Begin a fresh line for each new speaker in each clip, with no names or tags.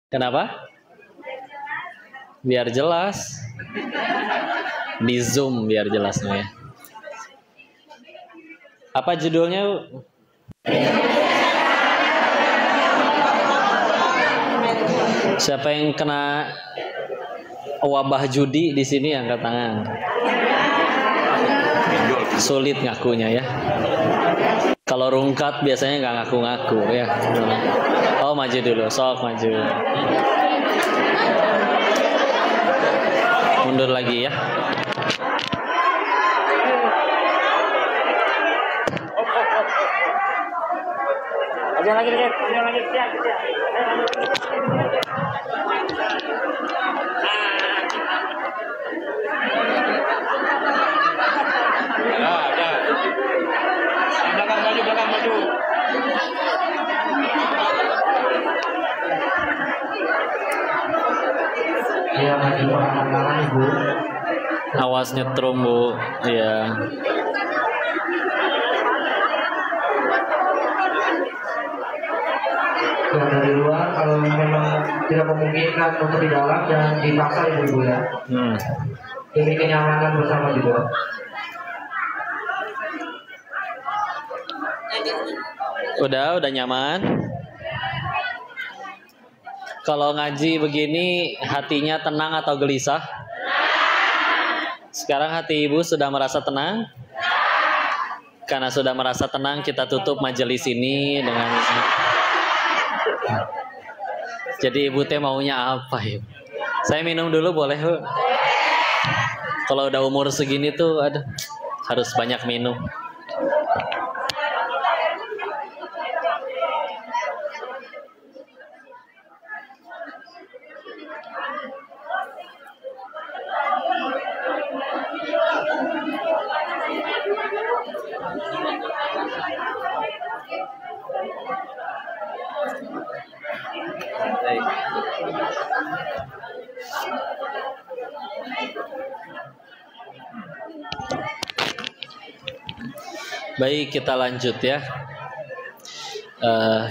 Kenapa? Biar jelas. Di Zoom biar jelas ya. Apa judulnya? Siapa yang kena wabah judi di sini angkat tangan. Sulit ngakunya ya. Kalau rungkat biasanya nggak ngaku-ngaku ya. Oh maju dulu, sok maju. Mundur lagi ya.
Aja lagi, siap. Belakang maju. Ya, maju belakang Ibu.
Awas nyetrum Bu. Iya.
Dari luar kalau memang tidak memungkinkan untuk di dalam dan dipaksa Ibu ya. Demi kenyamanan bersama juga.
Udah nyaman. Kalau ngaji begini hatinya tenang atau gelisah? Sekarang hati Ibu sudah merasa tenang? Karena sudah merasa tenang, kita tutup majelis ini dengan. Jadi Ibu teh maunya apa ya? Saya minum dulu boleh Bu? Kalau udah umur segini tuh aduh, harus banyak minum. Baik, kita lanjut ya.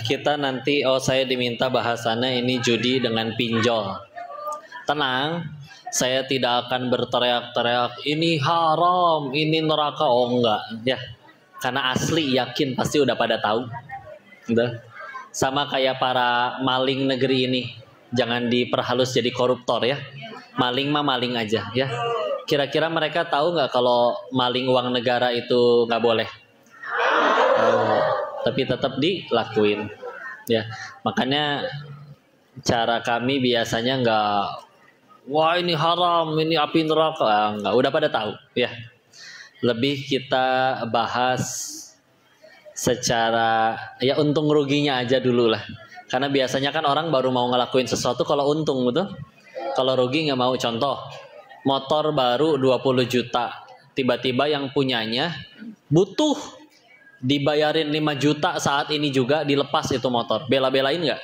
Kita nanti, saya diminta bahasannya ini judi dengan pinjol. Tenang, saya tidak akan berteriak-teriak, ini haram, ini neraka. Oh enggak, ya. Karena asli yakin pasti udah pada tahu. Udah. Sama kayak para maling negeri ini. Jangan diperhalus jadi koruptor ya. Maling mah maling aja ya. Kira-kira mereka tahu nggak kalau maling uang negara itu nggak boleh? Tapi tetap dilakuin ya. Makanya cara kami biasanya nggak, wah ini haram, ini api neraka, nggak, udah pada tahu ya. Lebih kita bahas secara ya untung ruginya aja dulu lah. Karena biasanya kan orang baru mau ngelakuin sesuatu kalau untung, betul? Kalau rugi nggak mau. Contoh, motor baru 20 juta, tiba-tiba yang punyanya butuh dibayarin 5 juta saat ini juga, dilepas itu motor, bela-belain nggak?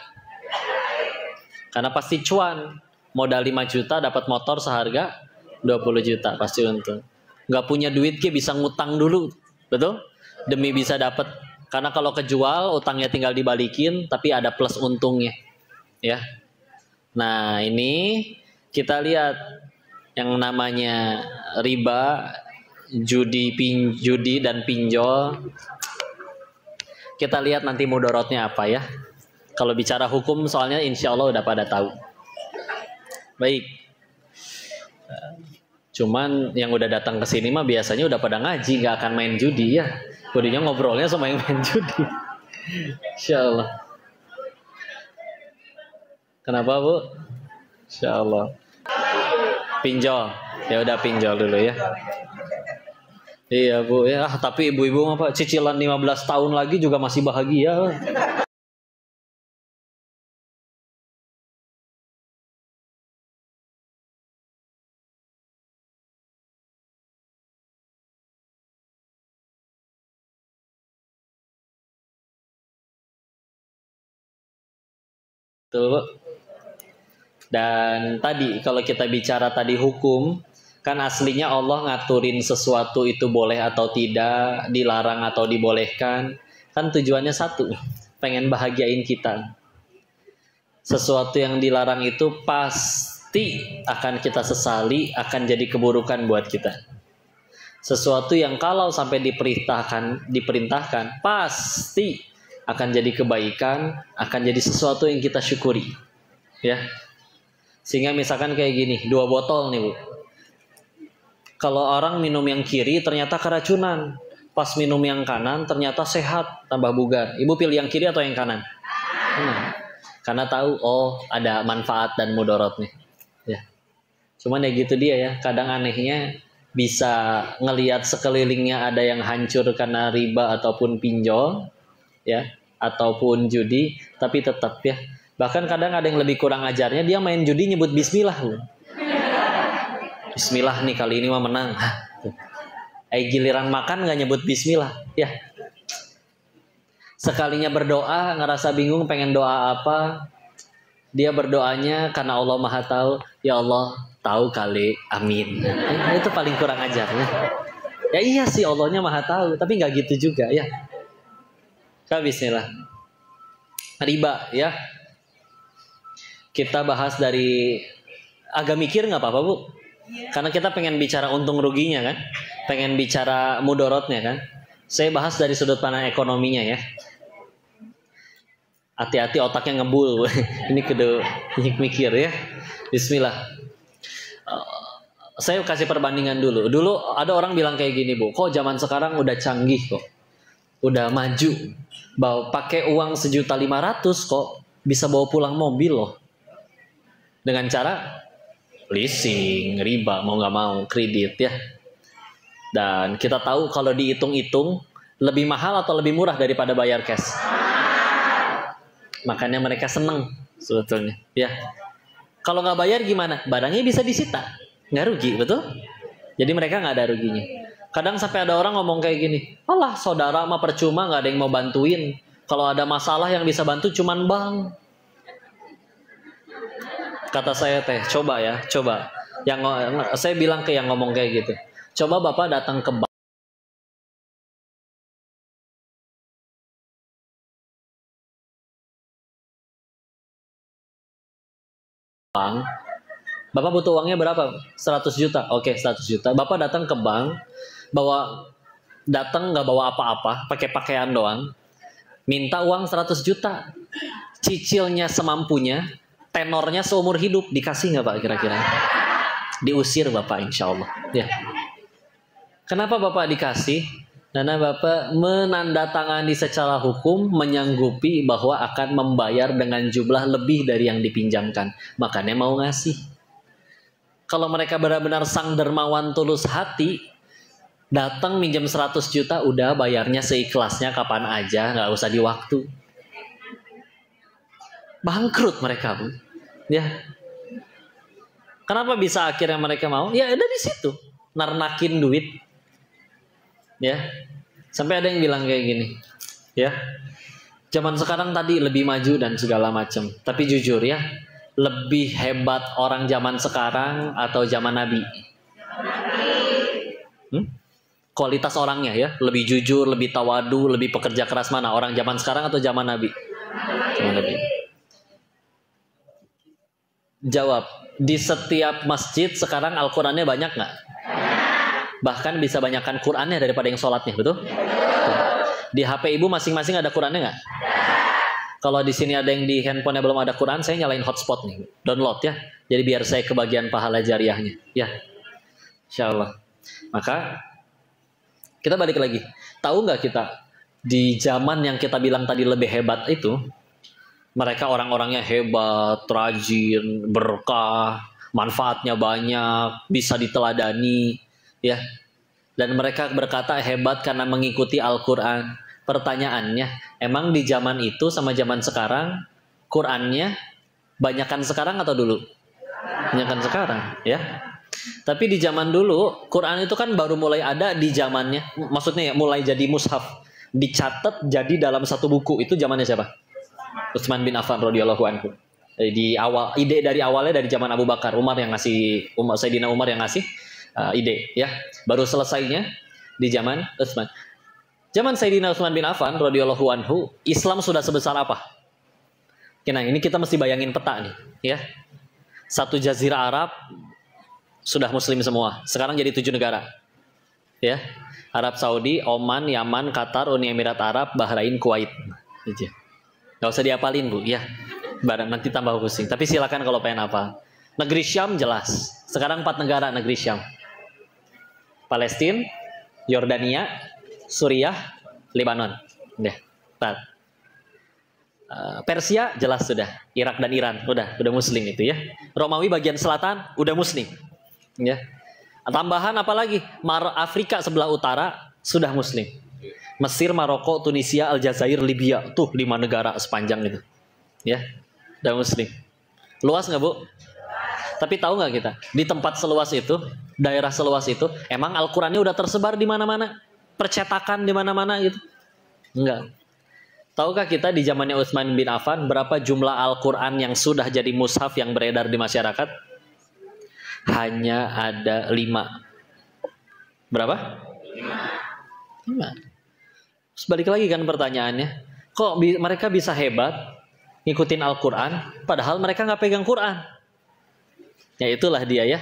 Karena pasti cuan, modal 5 juta dapat motor seharga 20 juta, pasti untung. Nggak punya duit bisa ngutang dulu, betul? Demi bisa dapat. Karena kalau kejual utangnya tinggal dibalikin, tapi ada plus untungnya ya. Nah ini kita lihat yang namanya riba, judi dan pinjol. Kita lihat nanti mudorotnya apa ya. Kalau bicara hukum soalnya insya Allah udah pada tahu. Baik. Cuman yang udah datang ke sini mah biasanya udah pada ngaji, nggak akan main judi ya. Kudunya ngobrolnya sama yang main judi. Insya Allah. Kenapa Bu? Insya Allah. Pinjol. Ya udah pinjol dulu ya. Iya Bu ya, tapi ibu-ibu apa cicilan 15 tahun lagi juga masih bahagia. Tuh. Dan tadi kalau kita bicara tadi hukum, kan aslinya Allah ngaturin sesuatu itu boleh atau tidak, dilarang atau dibolehkan. Kan tujuannya satu, pengen bahagiain kita. Sesuatu yang dilarang itu pasti akan kita sesali, akan jadi keburukan buat kita. Sesuatu yang kalau sampai diperintahkan pasti akan jadi kebaikan, akan jadi sesuatu yang kita syukuri. Ya. Sehingga misalkan kayak gini, 2 botol nih, Bu. Kalau orang minum yang kiri ternyata keracunan. Pas minum yang kanan ternyata sehat, tambah bugar. Ibu pilih yang kiri atau yang kanan? Karena tahu, oh ada manfaat dan mudorotnya. Ya. Cuman ya gitu dia ya. Kadang anehnya bisa ngelihat sekelilingnya ada yang hancur karena riba ataupun pinjol, ya, ataupun judi, tapi tetap ya. Bahkan kadang ada yang lebih kurang ajarnya, dia main judi nyebut bismillah. Bismillah nih kali ini mah menang. Giliran makan nggak nyebut bismillah, ya. Sekalinya berdoa ngerasa bingung pengen doa apa, dia berdoanya karena Allah Maha tahu, ya Allah tahu kali, amin. Itu paling kurang ajarnya. Ya iya sih Allahnya Maha tahu, tapi nggak gitu juga ya. Bismillah. Riba ya. Kita bahas dari agak mikir nggak apa-apa, Bu? Karena kita pengen bicara untung ruginya kan, pengen bicara mudorotnya kan. Saya bahas dari sudut pandang ekonominya ya. Hati-hati otaknya ngebul. Ini kudu mikir ya. Bismillah. Saya kasih perbandingan dulu. Dulu ada orang bilang kayak gini, Bu. Kok zaman sekarang udah canggih kok, udah maju. Pakai uang 1.500.000 kok bisa bawa pulang mobil loh. Dengan cara leasing, riba, mau nggak mau, kredit ya. Dan kita tahu kalau dihitung-hitung lebih mahal atau lebih murah daripada bayar cash. Makanya mereka seneng sebetulnya ya. Kalau nggak bayar gimana? Barangnya bisa disita, nggak rugi, betul? Jadi mereka nggak ada ruginya. Kadang sampai ada orang ngomong kayak gini, alah saudara mah percuma, nggak ada yang mau bantuin. Kalau ada masalah yang bisa bantu cuman bank. Kata saya teh, coba ya, coba. Saya bilang ke yang ngomong kayak gitu, coba Bapak datang ke bank. Bapak butuh uangnya berapa? 100 juta. Oke, 100 juta. Bapak datang ke bank, datang nggak bawa apa-apa, pakai pakaian doang. Minta uang 100 juta. Cicilnya semampunya, tenornya seumur hidup, dikasih nggak Pak kira-kira? Diusir Bapak insya Allah. Ya. Kenapa Bapak dikasih? Karena Bapak menandatangani secara hukum, menyanggupi bahwa akan membayar dengan jumlah lebih dari yang dipinjamkan. Makanya mau ngasih. Kalau mereka benar-benar sang dermawan tulus hati, datang minjem 100 juta, udah bayarnya seikhlasnya kapan aja, nggak usah di waktu. Bangkrut mereka, Bu. Ya. Kenapa bisa akhirnya mereka mau? Ya ada di situ, narnakin duit. Ya. Sampai ada yang bilang kayak gini. Ya. Zaman sekarang tadi lebih maju dan segala macam. Tapi jujur ya, lebih hebat orang zaman sekarang atau zaman Nabi? Kualitas orangnya ya, lebih jujur, lebih tawadu, lebih pekerja keras mana? Orang zaman sekarang atau zaman Nabi? Zaman Nabi. Jawab, di setiap masjid sekarang Al-Qurannya banyak nggak? Bahkan bisa banyakkan Qurannya daripada yang sholatnya, betul? Di HP ibu masing-masing ada Qurannya nggak? Kalau di sini ada yang di handphonenya belum ada Quran, saya nyalain hotspot nih, download ya. Jadi biar saya kebagian pahala jariahnya, ya. Insya Allah. Maka kita balik lagi. Tahu nggak kita di zaman yang kita bilang tadi lebih hebat itu, mereka orang-orangnya hebat, rajin, berkah, manfaatnya banyak, bisa diteladani, ya. Dan mereka berkata hebat karena mengikuti Al-Quran. Pertanyaannya, emang di zaman itu sama zaman sekarang, Qurannya banyakan sekarang atau dulu? Banyakan sekarang, ya. Tapi di zaman dulu, Quran itu kan baru mulai ada di zamannya. Maksudnya ya, mulai jadi mushaf, dicatat jadi dalam satu buku. Itu zamannya siapa? Utsman bin Affan radhiyallahu anhu. Di awal, ide dari awalnya dari zaman Abu Bakar, Sayyidina Umar yang ngasih ide, ya. Baru selesainya di zaman Utsman. Zaman Sayyidina Utsman bin Affan radhiyallahu anhu, Islam sudah sebesar apa? Nah, ini kita mesti bayangin peta nih, ya. Satu jazirah Arab sudah muslim semua. Sekarang jadi 7 negara. Ya. Arab Saudi, Oman, Yaman, Qatar, Uni Emirat Arab, Bahrain, Kuwait. Gitu. Gak usah diapalin, Bu, ya. Barang nanti tambah pusing. Tapi silakan kalau pengen apa. Negeri Syam jelas. Sekarang 4 negara negeri Syam. Palestina, Yordania, Suriah, Lebanon. Udah. Persia jelas sudah, Irak dan Iran udah muslim itu ya. Romawi bagian selatan udah muslim. Ya. Tambahan apa lagi? Afrika sebelah utara sudah muslim. Mesir, Maroko, Tunisia, Aljazair, Libya, tuh 5 negara sepanjang itu. Ya. Udah muslim. Luas nggak, Bu? Tapi tahu nggak kita? Di tempat seluas itu, daerah seluas itu, emang Al-Qur'annya udah tersebar di mana-mana? Percetakan di mana-mana gitu? Enggak. Tahukah kita di zamannya Utsman bin Affan berapa jumlah Al-Quran yang sudah jadi mushaf yang beredar di masyarakat? Hanya ada 5. Berapa? 5. Terus balik lagi kan pertanyaannya, kok mereka bisa hebat ngikutin Al-Quran padahal mereka nggak pegang Quran? Ya itulah dia ya.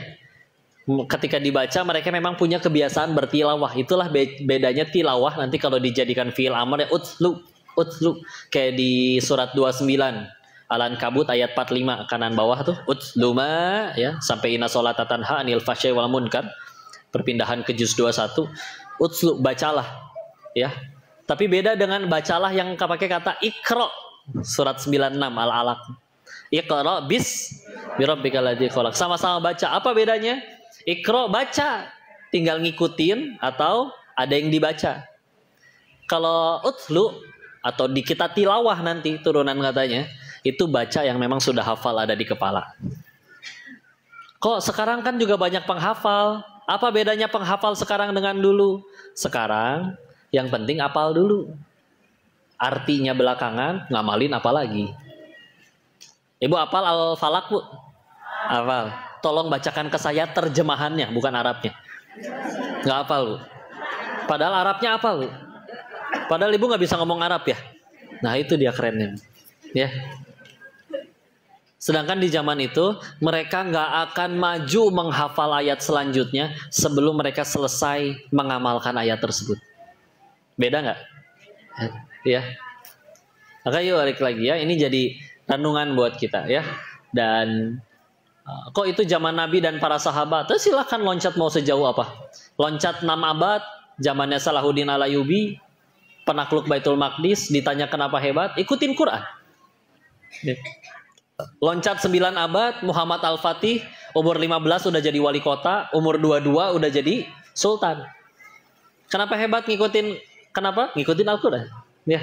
Ketika dibaca mereka memang punya kebiasaan bertilawah. Itulah bedanya tilawah nanti kalau dijadikan fi'il amr ya utlu kayak di surat 29 Al-Ankabut ayat 45 kanan bawah tuh utluma ya sampai inna sholata tanha anil fahsya'i wal munkar, perpindahan ke juz 21 utlu bacalah ya. Tapi beda dengan bacalah yang pakai kata ikra surat 96 Al-Alaq. Iqra bis birabbikal ladzi khalaq. Sama-sama baca. Apa bedanya? Ikra baca tinggal ngikutin atau ada yang dibaca. Kalau utlu atau di kita tilawah nanti turunan katanya itu baca yang memang sudah hafal ada di kepala. Kok sekarang kan juga banyak penghafal? Apa bedanya penghafal sekarang dengan dulu? Sekarang yang penting hafal dulu. Artinya belakangan ngamalin apalagi. Ibu hafal Al-Falaq, Bu? Hafal. Tolong bacakan ke saya terjemahannya bukan Arabnya. Nggak hafal, Bu. Padahal Arabnya hafal, Bu. Padahal ibu nggak bisa ngomong Arab ya. Nah itu dia kerennya, ya. Sedangkan di zaman itu mereka nggak akan maju menghafal ayat selanjutnya sebelum mereka selesai mengamalkan ayat tersebut. Beda nggak? Ya. Maka yuk balik lagi ya. Ini jadi renungan buat kita ya. Dan kok itu zaman Nabi dan para sahabat? Terus silahkan loncat mau sejauh apa? Loncat 6 abad, zamannya Salahuddin Al-Ayyubi. Penakluk Baitul Maqdis, ditanya kenapa hebat, ikutin Quran. Loncat 9 abad, Muhammad Al-Fatih, umur 15 udah jadi wali kota, umur 22 udah jadi sultan. Kenapa hebat ngikutin? Kenapa? Ngikutin Al-Quran. Ya.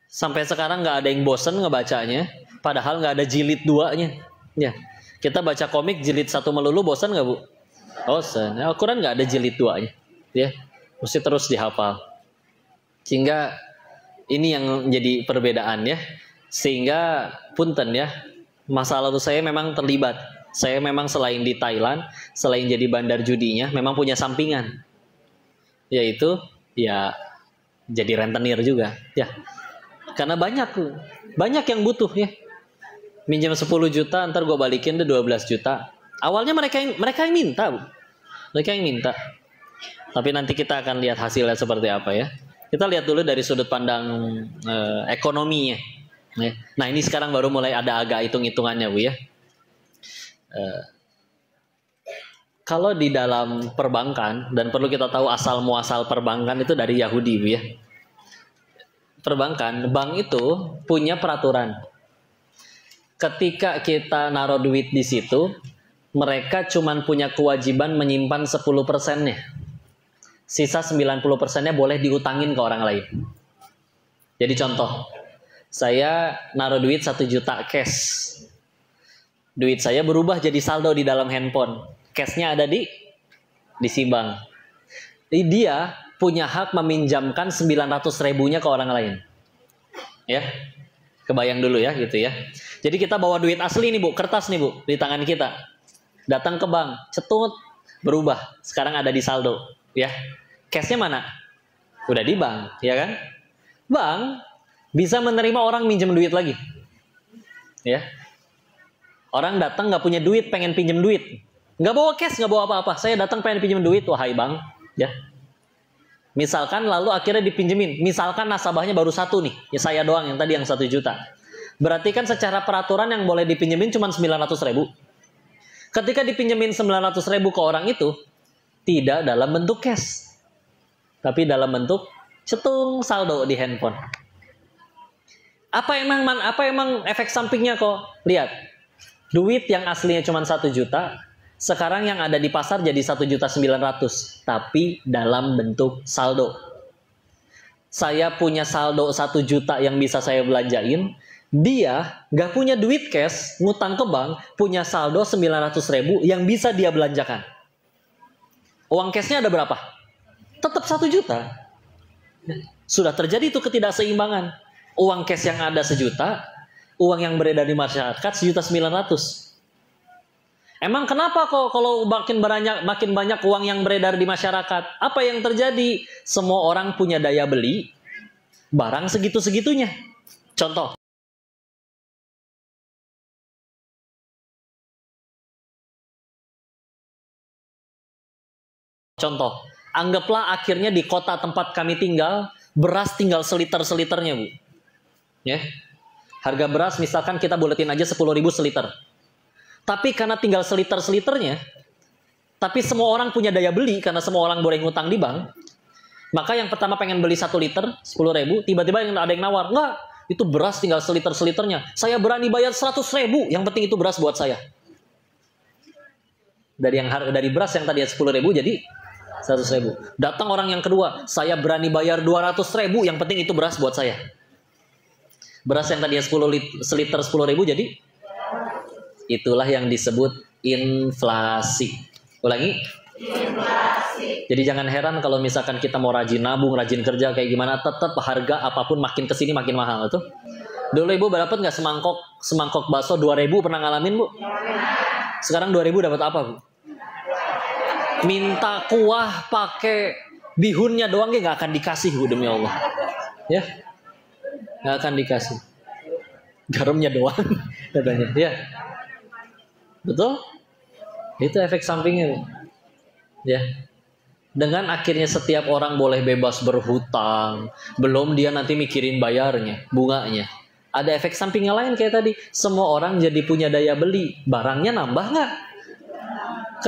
Sampai sekarang nggak ada yang bosen ngebacanya, padahal nggak ada jilid 2-nya. Ya. Kita baca komik jilid 1 melulu, bosan nggak, Bu? Bosan. Al-Quran nggak ada jilid 2-nya. Ya. Mesti terus dihafal. Sehingga ini yang jadi perbedaan ya. Sehingga punten ya, masa lalu saya memang terlibat. Saya memang selain di Thailand, selain jadi bandar judinya, memang punya sampingan. Yaitu ya jadi rentenir juga ya. Karena banyak yang butuh ya. Minjam 10 juta, ntar gue balikin deh 12 juta. Awalnya mereka yang minta, Bu. Mereka yang minta. Tapi nanti kita akan lihat hasilnya seperti apa ya. Kita lihat dulu dari sudut pandang ekonominya. Nah ini sekarang baru mulai ada agak hitung-hitungannya, Bu ya. Kalau di dalam perbankan, dan perlu kita tahu asal muasal perbankan itu dari Yahudi, Bu ya. Perbankan, bank itu punya peraturan. Ketika kita naruh duit di situ, mereka cuma punya kewajiban menyimpan 10%-nya. Sisa 90%-nya boleh diutangin ke orang lain. Jadi contoh, saya naruh duit 1 juta cash. Duit saya berubah jadi saldo di dalam handphone. Cashnya ada di si bank. Jadi dia punya hak meminjamkan 900.000-nya ke orang lain. Ya, kebayang dulu ya gitu ya. Jadi kita bawa duit asli nih, Bu, kertas nih, Bu, di tangan kita. Datang ke bank, cetut, berubah. Sekarang ada di saldo, ya. Cashnya mana? Udah di bank, ya kan? Bank Bisa menerima orang minjem duit lagi. Ya. Orang datang nggak punya duit, pengen pinjem duit. Nggak bawa cash, nggak bawa apa-apa. Saya datang pengen pinjem duit, wahai bang. Ya. Misalkan lalu akhirnya dipinjemin. Misalkan nasabahnya baru satu nih. Ya saya doang yang tadi yang 1 juta. Berarti kan secara peraturan yang boleh dipinjemin cuma 900.000. Ketika dipinjemin 900.000 ke orang itu, tidak dalam bentuk cash. Tapi dalam bentuk cetung saldo di handphone. Apa emang efek sampingnya kok? Lihat, duit yang aslinya cuma 1 juta, sekarang yang ada di pasar jadi 1.900.000, tapi dalam bentuk saldo. Saya punya saldo 1 juta yang bisa saya belanjain, dia gak punya duit cash, ngutang ke bank, punya saldo 900.000 yang bisa dia belanjakan. Uang cashnya ada berapa? Tetap 1 juta. Sudah terjadi itu ketidakseimbangan. Uang cash yang ada 1 juta, uang yang beredar di masyarakat 1.900.000. Emang kenapa kok kalau makin banyak uang yang beredar di masyarakat? Apa yang terjadi? Semua orang punya daya beli barang segitu-segitunya. Contoh. Anggaplah akhirnya di kota tempat kami tinggal, beras tinggal seliter-seliternya, Bu. Ya. Harga beras misalkan kita buletin aja 10.000 seliter. Tapi karena tinggal seliter-seliternya, tapi semua orang punya daya beli karena semua orang boleh ngutang di bank, maka yang pertama pengen beli 1 liter 10.000, tiba-tiba ada yang nawar, enggak, itu beras tinggal seliter-seliternya, saya berani bayar 100.000, yang penting itu beras buat saya. Dari beras yang tadi 10.000 jadi 100.000. Datang orang yang kedua, saya berani bayar 200.000, yang penting itu beras buat saya. Beras yang tadinya seliter 10.000 jadi, itulah yang disebut inflasi. Ulangi. Inflasi. Jadi jangan heran kalau misalkan kita mau rajin nabung, rajin kerja kayak gimana, tetap harga apapun makin kesini makin mahal tuh. Dulu ibu dapat nggak semangkok bakso 2.000, pernah ngalamin bu? Sekarang 2.000 dapat apa bu? Minta kuah pakai bihunnya doang nggak akan dikasih bu, demi Allah. Ya. Nggak akan dikasih, garamnya doang katanya, ya betul, itu efek sampingnya, ya. Dengan akhirnya setiap orang boleh bebas berhutang, belum dia nanti mikirin bayarnya, bunganya. Ada efek sampingnya lain kayak tadi, semua orang jadi punya daya beli, barangnya nambah nggak?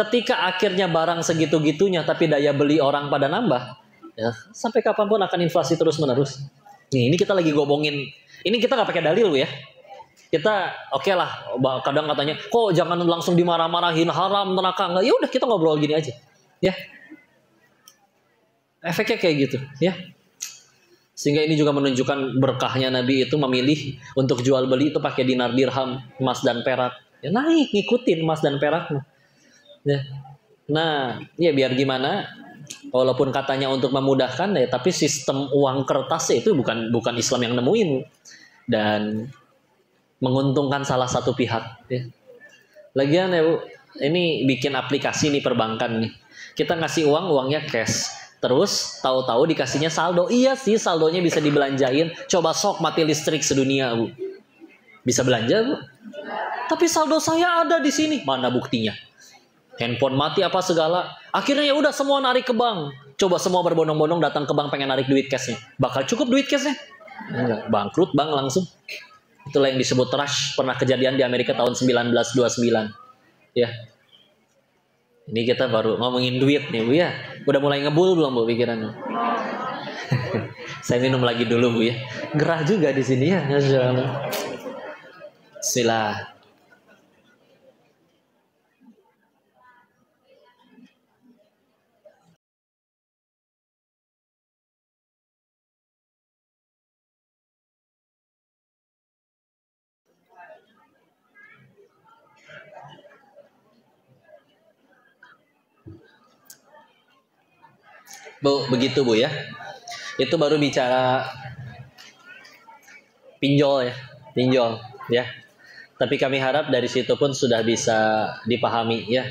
Ketika akhirnya barang segitu-gitunya, tapi daya beli orang pada nambah, ya sampai kapanpun akan inflasi terus menerus. Ini kita lagi ngomongin, ini kita nggak pakai dalil ya. Kita oke lah, kadang katanya, kok jangan langsung dimarah-marahin, haram, neraka, nggak. Ya udah kita ngobrol gini aja, ya. Efeknya kayak gitu, ya. Sehingga ini juga menunjukkan berkahnya Nabi itu memilih untuk jual beli itu pakai dinar dirham, emas dan perak. Ya naik, ngikutin emas dan peraknya. Ya. Nah, ya biar gimana. Walaupun katanya untuk memudahkan ya, tapi sistem uang kertas itu bukan Islam yang nemuin dan menguntungkan salah satu pihak. Ya. Lagian ya Bu, ini bikin aplikasi nih perbankan nih. Kita ngasih uangnya cash, terus tahu-tahu dikasihnya saldo. Iya sih saldonya bisa dibelanjain. Coba sok mati listrik sedunia Bu, bisa belanja Bu? Tapi saldo saya ada di sini, mana buktinya? Handphone mati apa segala. Akhirnya ya udah semua narik ke bank. Coba semua berbondong-bondong datang ke bank pengen narik duit cashnya. Bakal cukup duit cashnya? Enggak, bangkrut bank langsung. Itulah yang disebut rush. Pernah kejadian di Amerika tahun 1929. Ya. Ini kita baru ngomongin duit nih Bu ya. Udah mulai ngebul belum Bu pikirannya? Saya minum lagi dulu Bu ya. Gerah juga di sini ya. Bismillah. Bu, begitu Bu ya. Itu baru bicara pinjol ya. Tapi kami harap dari situ pun sudah bisa dipahami ya.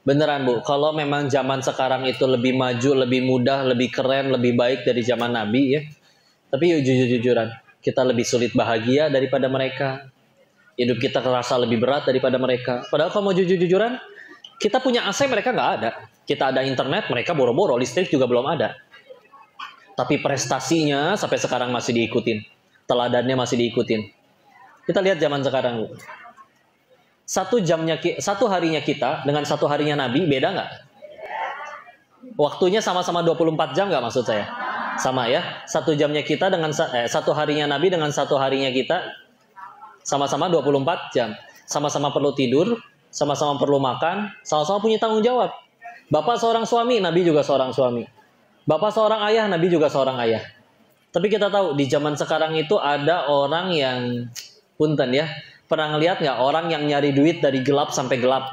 Beneran Bu, kalau memang zaman sekarang itu lebih maju, lebih mudah, lebih keren, lebih baik dari zaman Nabi ya. Tapi yuk jujur-jujuran, Kita lebih sulit bahagia daripada mereka. Hidup kita terasa lebih berat daripada mereka. Padahal kalau mau jujur-jujuran, kita punya AC, mereka nggak ada. Kita ada internet, mereka boro-boro, listrik juga belum ada. Tapi prestasinya sampai sekarang masih diikutin. Teladannya masih diikutin. Kita lihat zaman sekarang. Satu harinya kita dengan satu harinya Nabi, beda nggak? Waktunya sama-sama 24 jam nggak maksud saya? Sama ya. Satu harinya Nabi dengan satu harinya kita, sama-sama 24 jam. Sama-sama perlu tidur, sama-sama perlu makan, sama-sama punya tanggung jawab. Bapak seorang suami, Nabi juga seorang suami. Bapak seorang ayah, Nabi juga seorang ayah. Tapi kita tahu di zaman sekarang itu ada orang yang, punten ya, pernah ngeliat nggak orang yang nyari duit dari gelap sampai gelap?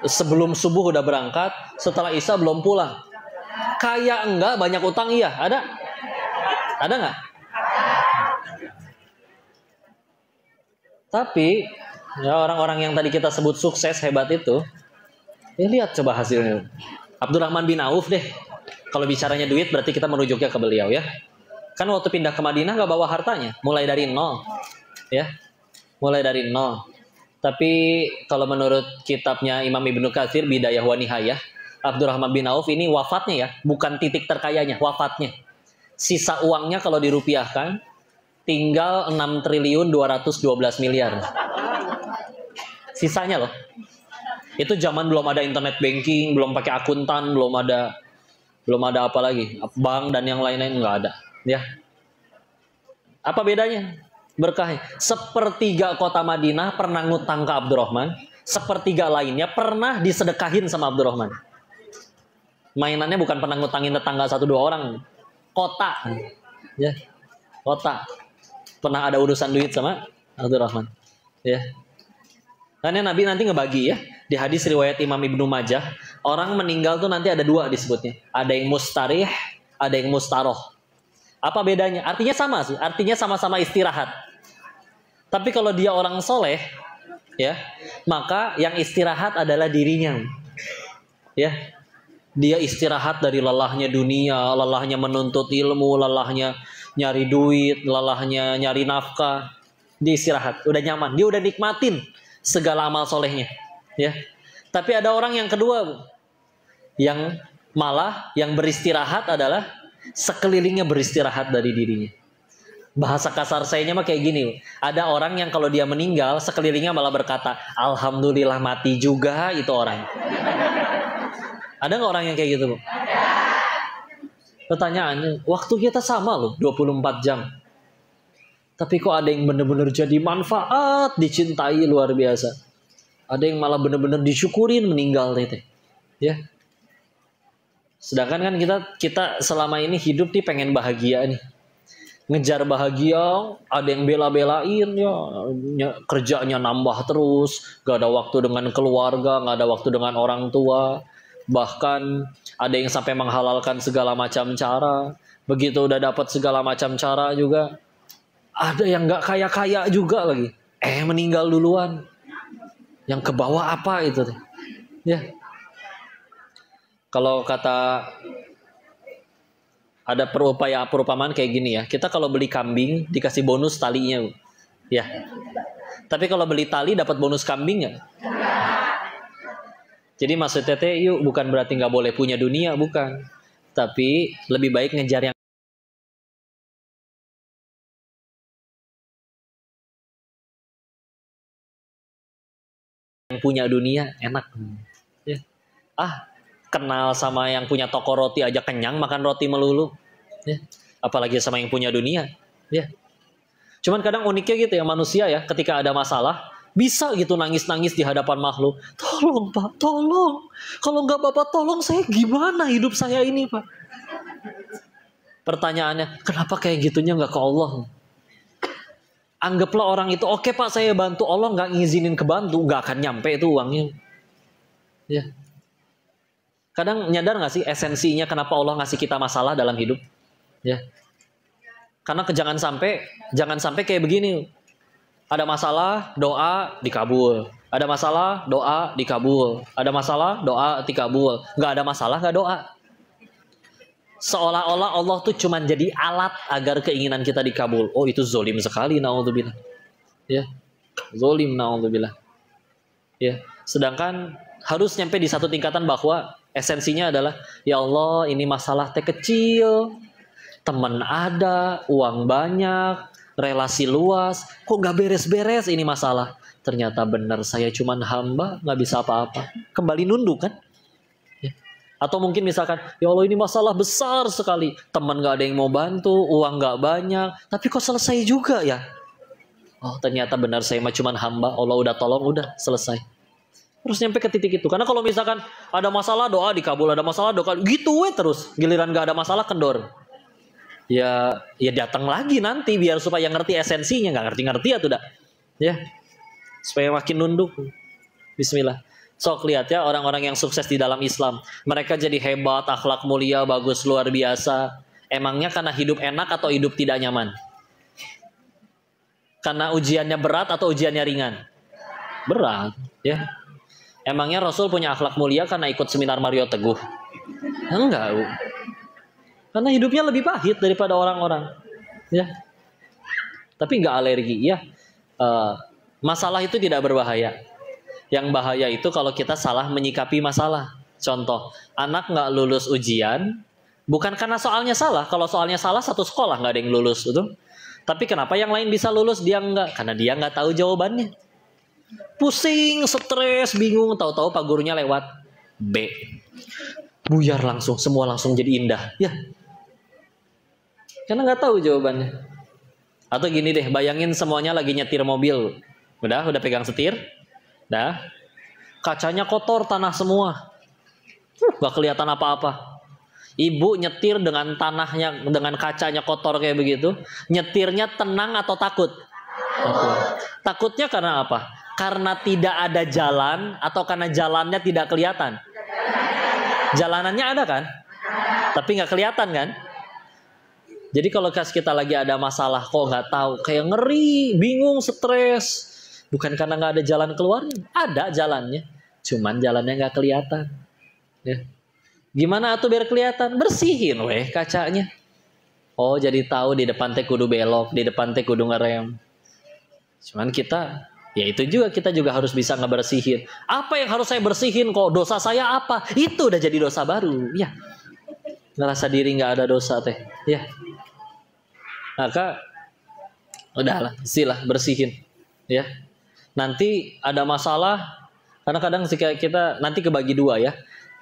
Sebelum subuh udah berangkat, setelah isya belum pulang. Kaya enggak, banyak utang iya, ada? Ada nggak? Tapi ya orang-orang yang tadi kita sebut sukses hebat itu, ya lihat coba hasilnya. Abdurrahman bin Auf deh. Kalau bicaranya duit berarti kita merujuknya ke beliau ya. Kan waktu pindah ke Madinah gak bawa hartanya, mulai dari nol, ya, mulai dari nol. Tapi kalau menurut kitabnya Imam Ibnu Katsir Bidayah wa Nihayah, Abdurrahman bin Auf ini wafatnya ya, bukan titik terkayanya, wafatnya. Sisa uangnya kalau dirupiahkan tinggal 6.212.000.000.000. Sisanya loh. Itu zaman belum ada internet banking, belum pakai akuntan, belum ada apa lagi, bank dan yang lain-lain nggak ada, ya. Apa bedanya? Berkahnya. Sepertiga kota Madinah pernah ngutang ke Abdurrahman, sepertiga lainnya pernah disedekahin sama Abdurrahman. Mainannya bukan pernah ngutangin tetangga 1-2 orang, kota, ya, kota. Pernah ada urusan duit sama Abdurrahman, ya. Karena Nabi nanti ngebagi ya. Di hadis riwayat Imam Ibnu Majah, orang meninggal tuh nanti ada 2 disebutnya. Ada yang mustarih, ada yang mustaroh. Apa bedanya? Artinya sama sih. Artinya sama-sama istirahat. Tapi kalau dia orang soleh, ya, maka yang istirahat adalah dirinya. Ya, dia istirahat dari lelahnya dunia, lelahnya menuntut ilmu, lelahnya nyari duit, lelahnya nyari nafkah. Dia istirahat, udah nyaman, dia udah nikmatin segala amal solehnya. Ya, tapi ada orang yang kedua, yang malah yang beristirahat adalah sekelilingnya beristirahat dari dirinya. Bahasa kasar sayanya mah kayak gini, ada orang yang kalau dia meninggal sekelilingnya malah berkata, alhamdulillah mati juga itu orang. Ada nggak orang yang kayak gitu, Bu? Pertanyaannya, waktu kita sama loh, 24 jam. Tapi kok ada yang benar-benar jadi manfaat, dicintai luar biasa. Ada yang malah benar-benar disyukurin meninggal teh. Ya. Sedangkan kan kita selama ini hidup nih pengen bahagia nih. Ngejar bahagia, ada yang bela-belain ya, kerjanya nambah terus, gak ada waktu dengan keluarga, gak ada waktu dengan orang tua. Bahkan ada yang sampai menghalalkan segala macam cara. Begitu udah dapat segala macam cara juga, ada yang gak kaya-kaya juga lagi. Meninggal duluan. Yang ke bawah apa itu? Ya. Kalau kata ada perumpamaan kayak gini ya. Kita kalau beli kambing dikasih bonus talinya, ya. Tapi kalau beli tali dapat bonus kambing ya. Jadi maksudnya yuk bukan berarti nggak boleh punya dunia, bukan. Tapi lebih baik ngejar yang punya dunia enak. Ya. Kenal sama yang punya toko roti aja kenyang makan roti melulu. Ya. Apalagi sama yang punya dunia. Ya. Cuman kadang uniknya gitu ya manusia ya, ketika ada masalah bisa gitu nangis-nangis di hadapan makhluk. Tolong Pak, tolong. Kalau nggak Bapak tolong saya gimana hidup saya ini Pak? Pertanyaannya, kenapa kayak gitunya nggak ke Allah? Anggaplah orang itu, oke Pak saya bantu, Allah nggak ngizinin kebantu, nggak akan nyampe itu uangnya. Ya. Kadang nyadar nggak sih esensinya kenapa Allah ngasih kita masalah dalam hidup? Ya. Karena jangan sampai kayak begini. Ada masalah, doa dikabul. Ada masalah, doa dikabul. Ada masalah, doa dikabul. Nggak ada masalah, nggak doa. Seolah-olah Allah tuh cuman jadi alat agar keinginan kita dikabul. Oh, itu zolim sekali, naudzubillah. Ya, zolim, naudzubillah. Ya, sedangkan harus nyampe di satu tingkatan bahwa esensinya adalah, ya Allah, ini masalah teh kecil, teman ada, uang banyak, relasi luas, kok nggak beres-beres ini masalah. Ternyata benar, saya cuman hamba, nggak bisa apa-apa. Kembali nunduk kan? Ya. Atau mungkin misalkan, ya Allah ini masalah besar sekali, teman nggak ada yang mau bantu, uang nggak banyak, tapi kok selesai juga ya? Oh, ternyata benar, saya mah cuman hamba, Allah udah tolong, udah selesai. Terus nyampe ke titik itu. Karena kalau misalkan ada masalah doa dikabul, ada masalah doa gitu terus. Giliran nggak ada masalah kendor. Ya datang lagi nanti biar supaya ngerti esensinya, nggak ngerti ya tuh dah. Ya. Supaya makin nunduk. Bismillah. Sok lihat ya orang-orang yang sukses di dalam Islam. Mereka jadi hebat, akhlak mulia, bagus, luar biasa. Emangnya karena hidup enak atau hidup tidak nyaman? Karena ujiannya berat atau ujiannya ringan? Berat, ya. Emangnya Rasul punya akhlak mulia karena ikut seminar Mario Teguh? Enggak, Bu. Karena hidupnya lebih pahit daripada orang-orang, ya. Tapi nggak alergi, ya. Masalah itu tidak berbahaya. Yang bahaya itu kalau kita salah menyikapi masalah. Contoh, anak nggak lulus ujian, bukan karena soalnya salah. Kalau soalnya salah, satu sekolah nggak ada yang lulus, betul? Tapi kenapa yang lain bisa lulus, dia nggak? Karena dia nggak tahu jawabannya. Pusing, stres, bingung, tahu-tahu pak gurunya lewat B. Buyar langsung, semua langsung jadi indah. Ya, karena nggak tahu jawabannya. Atau gini deh, bayangin semuanya lagi nyetir mobil. Udah pegang setir. Dah. Kacanya kotor, tanah semua. Gak kelihatan apa-apa. Ibu nyetir dengan tanahnya, dengan kacanya kotor kayak begitu. Nyetirnya tenang atau takut? Takutnya karena apa? Karena tidak ada jalan atau karena jalannya tidak kelihatan? Jalanannya ada kan? Tapi nggak kelihatan kan? Jadi kalau kita lagi ada masalah kok nggak tahu, kayak ngeri, bingung, stres. Bukan karena nggak ada jalan keluarnya, ada jalannya, cuman jalannya nggak kelihatan. Ya. Gimana atuh biar kelihatan? Bersihin weh kacanya. Oh, jadi tahu di depan teh kudu belok, di depan teh kudu ngerem. Cuman kita, ya itu juga kita juga harus bisa ngebersihin. Apa yang harus saya bersihin kok? Dosa saya apa? Itu udah jadi dosa baru. Ya, ngerasa diri nggak ada dosa teh. Ya, maka udahlah, silah bersihin. Ya. Nanti ada masalah, karena kadang kita nanti kebagi dua ya.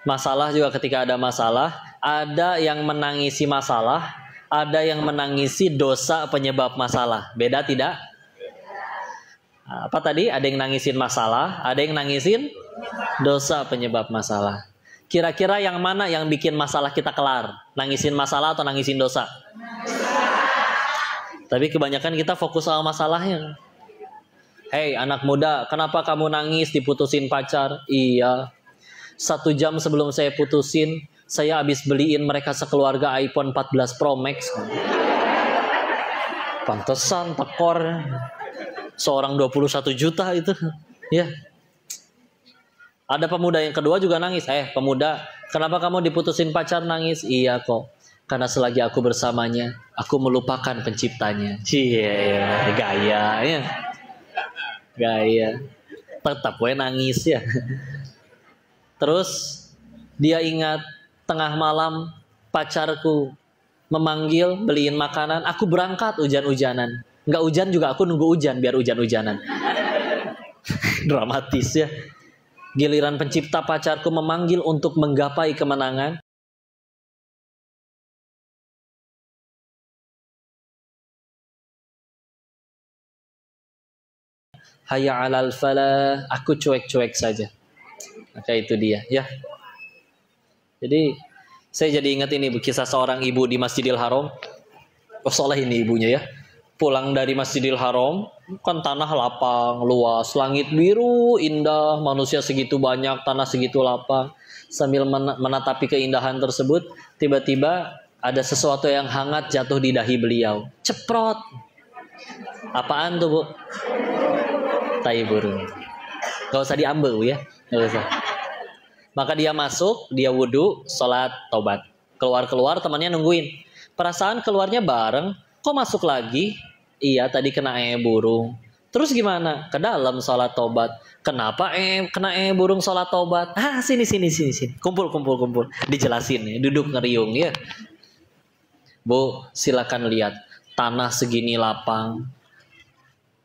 Masalah juga ketika ada masalah, ada yang menangisi masalah, ada yang menangisi dosa penyebab masalah. Beda tidak? Apa tadi? Ada yang nangisin masalah, ada yang nangisin dosa penyebab masalah. Kira-kira yang mana yang bikin masalah kita kelar? Nangisin masalah atau nangisin dosa? Tapi kebanyakan kita fokus sama masalahnya. Hei anak muda, kenapa kamu nangis diputusin pacar? Iya, 1 jam sebelum saya putusin, saya habis beliin mereka sekeluarga iPhone 14 Pro Max. Pantesan tekor. Seorang 21 juta itu. Ya. Ada pemuda yang kedua juga nangis. Pemuda, kenapa kamu diputusin pacar nangis? Iya kok, karena selagi aku bersamanya, aku melupakan penciptanya. Cie, gaya ya. Gaya. Tetap gue nangis ya. Terus dia ingat tengah malam pacarku memanggil beliin makanan, aku berangkat hujan-hujanan. Nggak hujan juga aku nunggu hujan biar hujan-hujanan. Dramatis ya. Giliran pencipta pacarku memanggil untuk menggapai kemenangan. Hayya 'alal falah, aku cuek-cuek saja. Maka itu dia, ya. Jadi saya jadi ingat ini kisah seorang ibu di Masjidil Haram. Oh, soleh ini ibunya ya. Pulang dari Masjidil Haram, kan tanah lapang, luas, langit biru, indah, manusia segitu banyak, tanah segitu lapang. Sambil menatapi keindahan tersebut, tiba-tiba ada sesuatu yang hangat jatuh di dahi beliau. Ceprot. Apaan tuh, Bu? Tai burung. Gak usah diambil ya. Gak usah. Maka dia masuk, dia wudhu, sholat, taubat. Keluar-keluar temannya nungguin. Perasaan keluarnya bareng, kok masuk lagi? Iya, tadi kena burung. Terus gimana? Ke dalam sholat tobat. Kenapa kena burung sholat tobat? Sini. Kumpul. Dijelasin ya, duduk ngeriung ya. Bu, silakan lihat. Tanah segini lapang.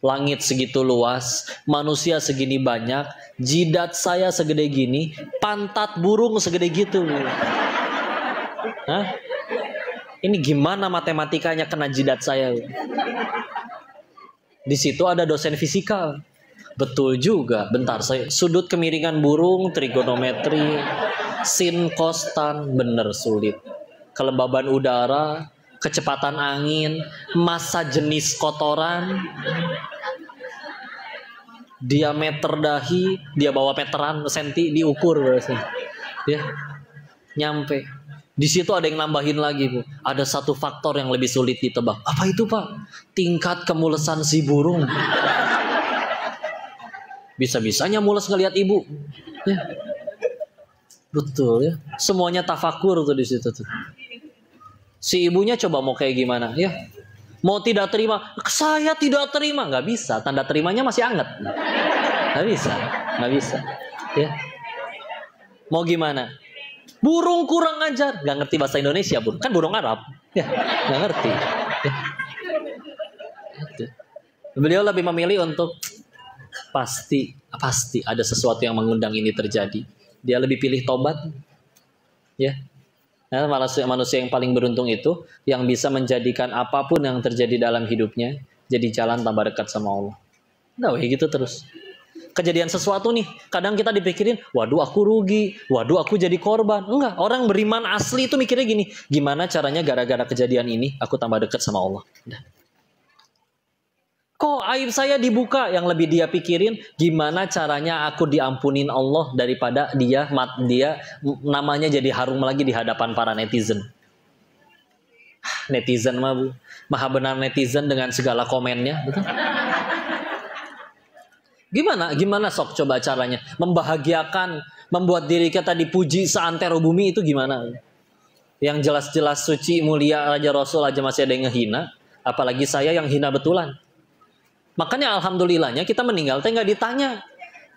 Langit segitu luas. Manusia segini banyak. Jidat saya segede gini. Pantat burung segede gitu. Ini gimana matematikanya kena jidat saya? Di situ ada dosen fisika. Betul juga. Bentar, sudut kemiringan burung, trigonometri, sin, cos, tan, bener sulit. Kelembaban udara, kecepatan angin, massa jenis kotoran, diameter dahi, dia bawa meteran, senti diukur berarti. Ya, nyampe. Di situ ada yang nambahin lagi, Bu. Ada satu faktor yang lebih sulit ditebak. Apa itu, Pak? Tingkat kemulesan si burung. Bisa-bisanya mules ngelihat ibu. Ya. Betul ya. Semuanya tafakur tuh di situ tuh. Si ibunya coba mau kayak gimana, ya? Mau tidak terima? Saya tidak terima, nggak bisa. Tanda terimanya masih anget. Nggak bisa. Ya. Mau gimana? Burung kurang ajar, nggak ngerti bahasa Indonesia, Bun. Kan burung Arab, ya, nggak ngerti. Ya. Beliau lebih memilih untuk pasti ada sesuatu yang mengundang ini terjadi. Dia lebih pilih tobat, ya. Nah, manusia yang paling beruntung itu yang bisa menjadikan apapun yang terjadi dalam hidupnya jadi jalan tambah dekat sama Allah. Nah, gitu terus. Kejadian sesuatu nih, kadang kita dipikirin, waduh aku rugi, waduh aku jadi korban. Enggak, orang beriman asli itu mikirnya gini, gimana caranya gara-gara kejadian ini aku tambah dekat sama Allah. Udah. Kok aib saya dibuka? Yang lebih dia pikirin, gimana caranya aku diampunin Allah daripada dia namanya jadi harum lagi di hadapan para netizen. Netizen mah, Bu, maha benar netizen dengan segala komennya, betul? Gimana sok coba caranya membahagiakan, membuat diri kita dipuji seantero bumi itu gimana? Yang jelas-jelas suci, mulia, Raja Rasul aja masih ada yang ngehina, apalagi saya yang hina betulan. Makanya alhamdulillahnya kita meninggal teh nggak ditanya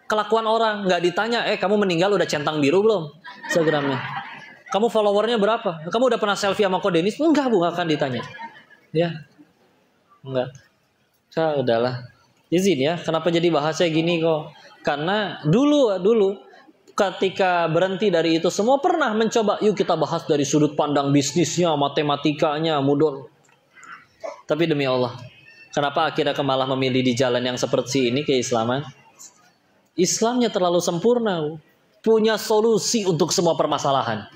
kelakuan orang, nggak ditanya, kamu meninggal udah centang biru belum Instagramnya? Kamu followernya berapa? Kamu udah pernah selfie sama Ko Denis? Enggak, Bu, nggak akan ditanya. Ya, enggak. Udahlah. Izin ya, kenapa jadi bahasnya gini kok? Karena dulu ketika berhenti dari itu semua pernah mencoba, yuk kita bahas dari sudut pandang bisnisnya, matematikanya, mudon. Tapi demi Allah, kenapa akhirnya malah memilih di jalan yang seperti ini keislaman? Islamnya terlalu sempurna, punya solusi untuk semua permasalahan.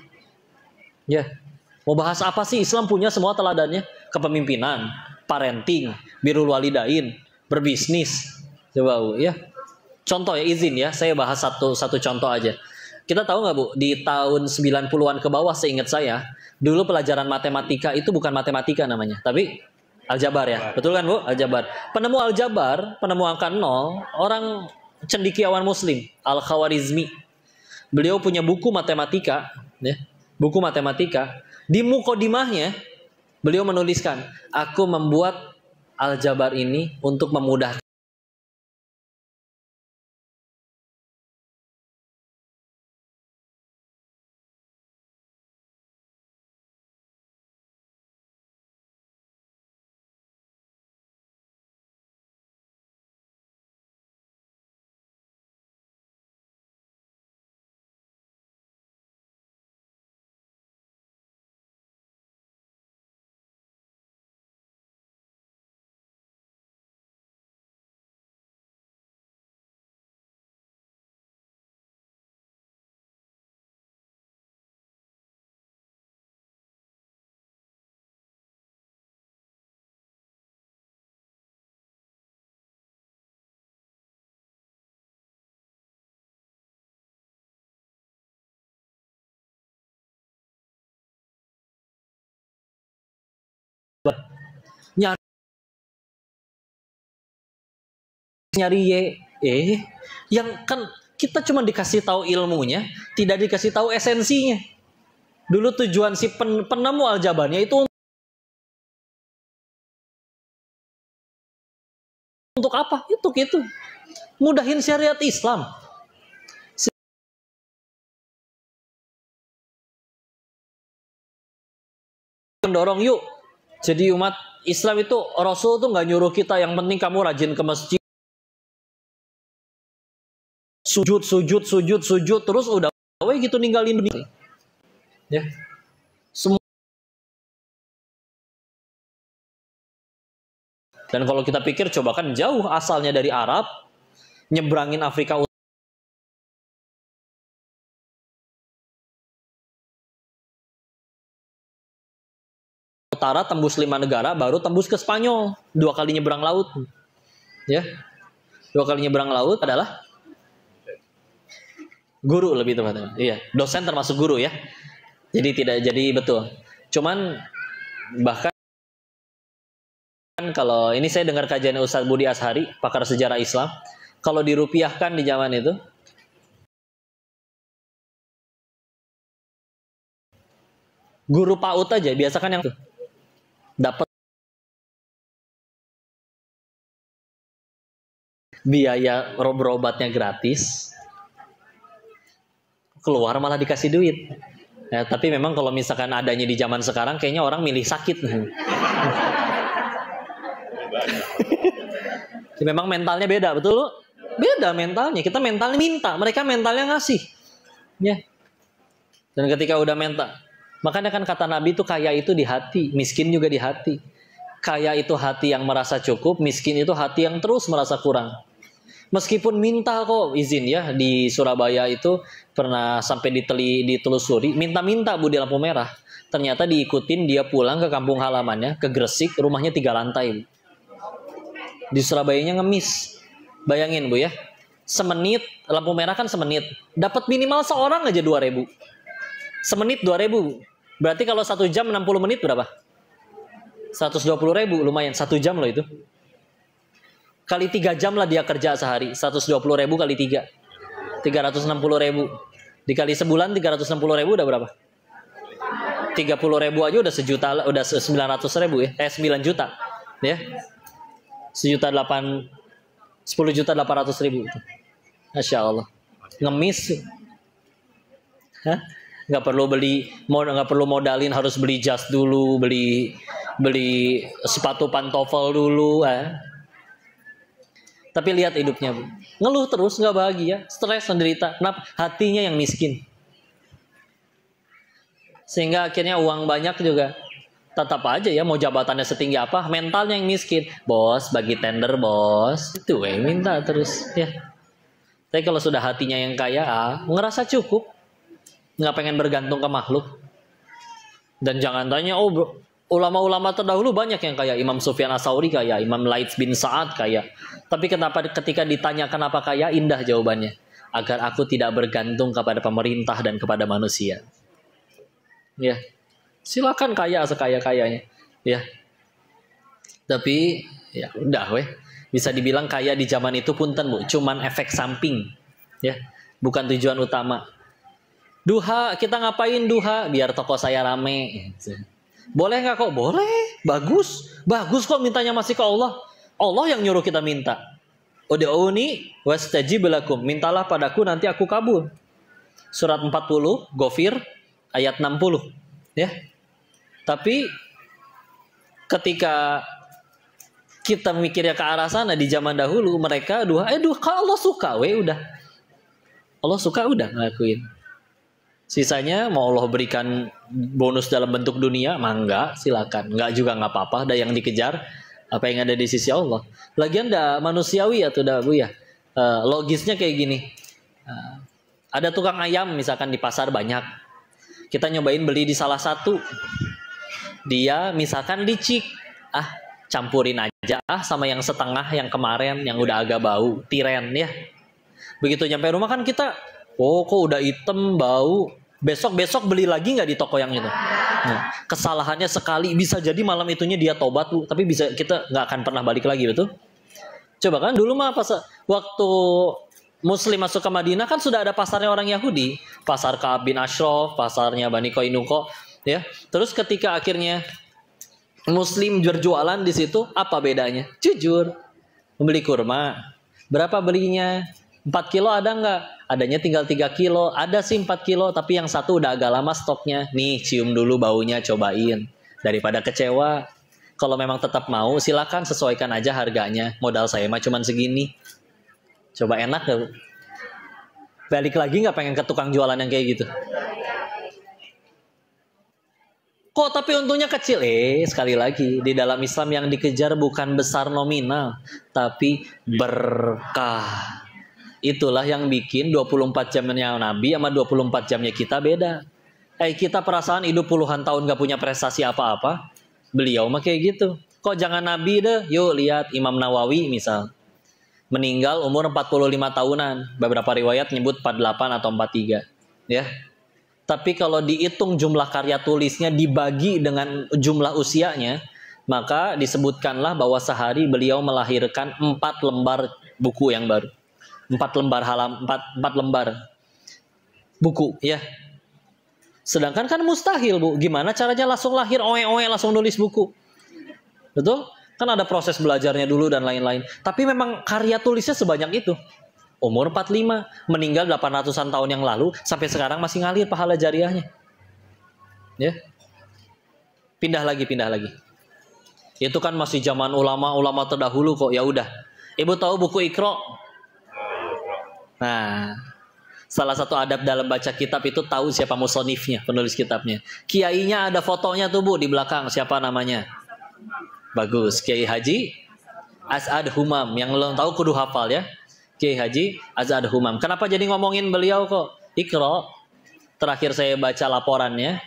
Ya, mau bahas apa sih? Islam punya semua teladannya, kepemimpinan, parenting, birrul walidain, berbisnis. Coba, Bu, ya. Contoh ya, izin ya, saya bahas satu contoh aja. Kita tahu nggak, Bu, di tahun 90-an ke bawah seingat saya, dulu pelajaran matematika itu bukan matematika namanya, tapi aljabar ya. Betul kan, Bu? Aljabar. Penemu aljabar, penemu angka 0, orang cendekiawan muslim, Al-Khawarizmi. Beliau punya buku matematika, ya. Buku matematika. Di mukodimahnya beliau menuliskan, aku membuat aljabar ini untuk memudahkan nyari yang kan kita cuma dikasih tahu ilmunya, tidak dikasih tahu esensinya. Dulu tujuan si penemu aljabarnya itu untuk apa? Itu mudahin syariat Islam. Mendorong yuk. Jadi umat Islam itu Rasul tuh nggak nyuruh kita, yang penting kamu rajin ke masjid, sujud terus udah gitu ninggalin dunia. Ya. Semua. Dan kalau kita pikir, coba kan jauh asalnya dari Arab, nyebrangin Afrika Utara, tembus 5 negara, baru tembus ke Spanyol. 2 kali nyebrang laut. Ya. 2 kali nyebrang laut adalah guru lebih tepatnya. Iya, dosen termasuk guru ya. Jadi tidak jadi betul. Cuman bahkan kalau ini saya dengar kajian Ustadz Budi Ashari, pakar sejarah Islam, kalau dirupiahkan di zaman itu, guru PAUD aja biasa kan yang dapat biaya berobatnya gratis, keluar malah dikasih duit. Ya, tapi memang kalau misalkan adanya di zaman sekarang, kayaknya orang milih sakit. Memang mentalnya beda, betul? Beda mentalnya. Kita mentalnya minta, mereka mentalnya ngasih. Ya. Dan ketika udah minta, makanya kan kata Nabi itu kaya itu di hati, miskin juga di hati. Kaya itu hati yang merasa cukup, miskin itu hati yang terus merasa kurang. Meskipun minta kok izin ya, di Surabaya itu pernah sampai ditelusuri, minta-minta Bu di lampu merah. Ternyata diikutin, dia pulang ke kampung halamannya, ke Gresik, rumahnya 3 lantai. Di Surabayanya ngemis. Bayangin Bu ya, semenit, lampu merah kan semenit, dapat minimal seorang aja 2.000. Semenit 2.000. Berarti kalau 1 jam 60 menit berapa? 120.000, lumayan. 1 jam loh itu. Kali 3 jam lah dia kerja sehari. 120.000 kali 3. 360.000. Dikali sebulan 360.000 udah berapa? 30.000 aja udah sejuta, udah 900.000 ya. 9 juta. Ya. 10.800.000 itu. Masya Allah. Ngemis. Hah? Nggak perlu modalin, harus beli jas dulu, beli sepatu pantofel dulu. Tapi lihat hidupnya Bu. Ngeluh terus, nggak bahagia, stres, menderita. Kenapa? Hatinya yang miskin. Sehingga akhirnya uang banyak juga tetap aja ya, mau jabatannya setinggi apa, mentalnya yang miskin. Bos, bagi tender bos. Itu minta terus ya. Tapi kalau sudah hatinya yang kaya, ngerasa cukup. Nggak pengen bergantung ke makhluk. Dan jangan tanya, ulama-ulama terdahulu banyak yang kaya. Imam Sufyan Ats-Tsauri kaya, Imam Laits bin Sa'ad kaya. Tapi kenapa ketika ditanya kenapa kaya, indah jawabannya. Agar aku tidak bergantung kepada pemerintah dan kepada manusia. Ya. Silakan kaya sekaya-kayanya, ya. Tapi ya udah bisa dibilang kaya di zaman itu punten Bu, cuman efek samping, ya, bukan tujuan utama. Duha, kita ngapain duha? Biar toko saya rame. Boleh nggak kok? Boleh, bagus kok mintanya masih ke Allah. Allah yang nyuruh kita minta. Ud'uni wastajib lakum, mintalah padaku nanti aku kabul. Surat 40 Ghafir ayat 60, ya. Tapi ketika kita mikirnya ke arah sana di zaman dahulu, mereka kalau Allah suka, udah. Allah suka udah ngelakuin. Sisanya mau Allah berikan bonus dalam bentuk dunia, enggak, silakan. Enggak juga nggak apa-apa, ada yang dikejar apa yang ada di sisi Allah. Lagian dah manusiawi atau dah Bu ya. Logisnya kayak gini. Ada tukang ayam misalkan di pasar banyak. Kita nyobain beli di salah satu. Dia misalkan licik, campurin aja sama yang setengah yang kemarin yang udah agak bau, tiren ya. Begitu nyampe rumah kan kita, kok udah hitam bau. Besok beli lagi nggak di toko yang itu? Nah, kesalahannya sekali, bisa jadi malam itunya dia tobat Bu, tapi kita nggak akan pernah balik lagi, betul? Coba kan dulu mah pas waktu Muslim masuk ke Madinah kan sudah ada pasarnya orang Yahudi, pasar Ka'ab bin Ashraf, pasarnya Bani Qainuqa, ya. Terus ketika akhirnya Muslim berjualan di situ, apa bedanya? Jujur, membeli kurma, berapa belinya? 4 kilo ada nggak? Adanya tinggal 3 kilo, ada sih 4 kilo, tapi yang satu udah agak lama stoknya. Nih, cium dulu baunya, cobain. Daripada kecewa. Kalau memang tetap mau, silakan sesuaikan aja harganya. Modal saya mah cuman segini. Coba enak gak, Bu? Balik lagi nggak pengen ke tukang jualan yang kayak gitu? Kok tapi untungnya kecil? Sekali lagi, di dalam Islam yang dikejar bukan besar nominal, tapi berkah. Itulah yang bikin 24 jamnya Nabi sama 24 jamnya kita beda. Kita perasaan hidup puluhan tahun gak punya prestasi apa-apa. Beliau mah kayak gitu. Kok jangan Nabi deh? Yuk lihat Imam Nawawi misal. Meninggal umur 45 tahunan. Beberapa riwayat nyebut 48 atau 43. Ya. Tapi kalau dihitung jumlah karya tulisnya dibagi dengan jumlah usianya, maka disebutkanlah bahwa sehari beliau melahirkan 4 lembar buku yang baru. 4 lembar buku, ya. Sedangkan kan mustahil, Bu. Gimana caranya langsung lahir oe-oe langsung nulis buku? Betul? Kan ada proses belajarnya dulu dan lain-lain. Tapi memang karya tulisnya sebanyak itu. Umur 45, meninggal 800-an tahun yang lalu, sampai sekarang masih ngalir pahala jariahnya. Ya. Pindah lagi. Itu kan masih zaman ulama-ulama terdahulu kok. Ya udah. Ibu tahu buku Iqra? Nah, salah satu adab dalam baca kitab itu tahu siapa musonifnya, penulis kitabnya. Kiainya ada fotonya tuh, Bu, di belakang. Siapa namanya? Bagus, Kiai Haji As'ad Humam. Yang lo tahu kudu hafal ya. Kiai Haji As'ad Humam. Kenapa jadi ngomongin beliau kok? Iqra. Terakhir saya baca laporannya,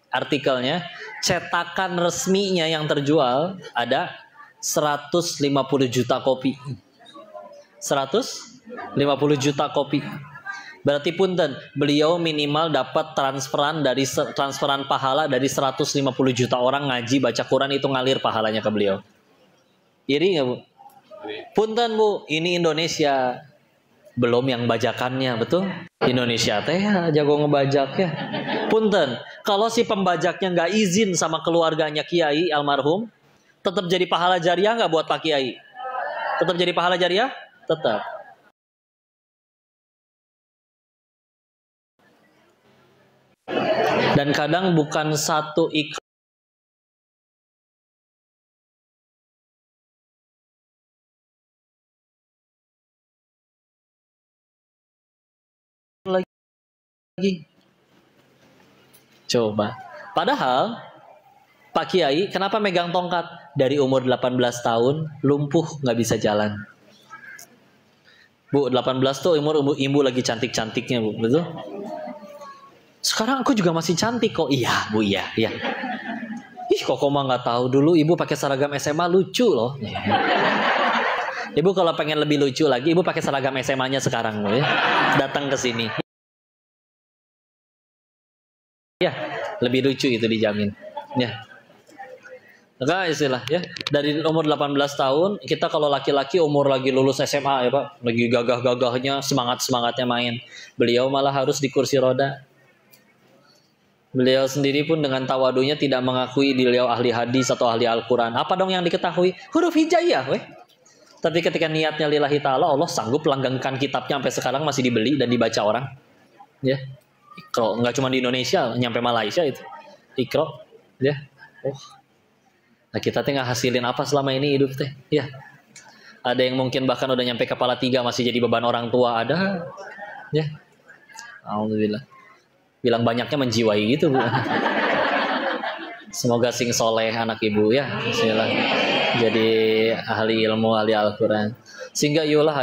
artikelnya, cetakan resminya yang terjual ada 150 juta kopi. 150 juta kopi. Berarti punten, beliau minimal dapat transferan pahala dari 150 juta orang ngaji baca Quran, itu ngalir pahalanya ke beliau. Iri nggak, Bu? Punten, Bu, ini Indonesia. Belum yang bajakannya, betul? Indonesia teh jago ngebajak ya. Punten, kalau si pembajaknya nggak izin sama keluarganya Kiai almarhum, tetap jadi pahala jariah nggak buat Pak Kiai? Tetap jadi pahala jariah? Tetap. Dan kadang bukan satu iklan lagi. Coba. Padahal Pak Kiai kenapa megang tongkat? Dari umur 18 tahun lumpuh, nggak bisa jalan. Bu, 18 tuh umur ibu lagi cantik-cantiknya, Bu, betul? Sekarang aku juga masih cantik kok. Iya, Bu, iya. Ih, kok mah nggak tahu dulu ibu pakai seragam SMA lucu loh. Ibu kalau pengen lebih lucu lagi, ibu pakai seragam SMA-nya sekarang, Bu, ya. Datang ke sini. Ya, lebih lucu itu dijamin. Ya. Maka istilah ya, dari umur 18 tahun, kita kalau laki-laki umur lagi lulus SMA ya, Pak, lagi gagah-gagahnya, semangat-semangatnya main. Beliau malah harus di kursi roda. Beliau sendiri pun dengan tawadunya tidak mengakui beliau ahli hadis atau ahli Al-Quran. Apa dong yang diketahui? Huruf hijaiyah, weh. Tapi ketika niatnya lillahi ta'ala, Allah sanggup langgengkan kitabnya sampai sekarang masih dibeli dan dibaca orang. Ya, Iqra. Nggak cuma di Indonesia, nyampe Malaysia itu. Iqra. Ya. Nah, kita teh hasilin apa selama ini hidup teh? Ya. Ada yang mungkin bahkan udah nyampe kepala 3 masih jadi beban orang tua, ada. Ya. Alhamdulillah. Bilang banyaknya menjiwai gitu, Bu. Semoga sing soleh anak ibu ya. Bismillah. Jadi ahli ilmu, ahli Al-Quran. Sehingga yulah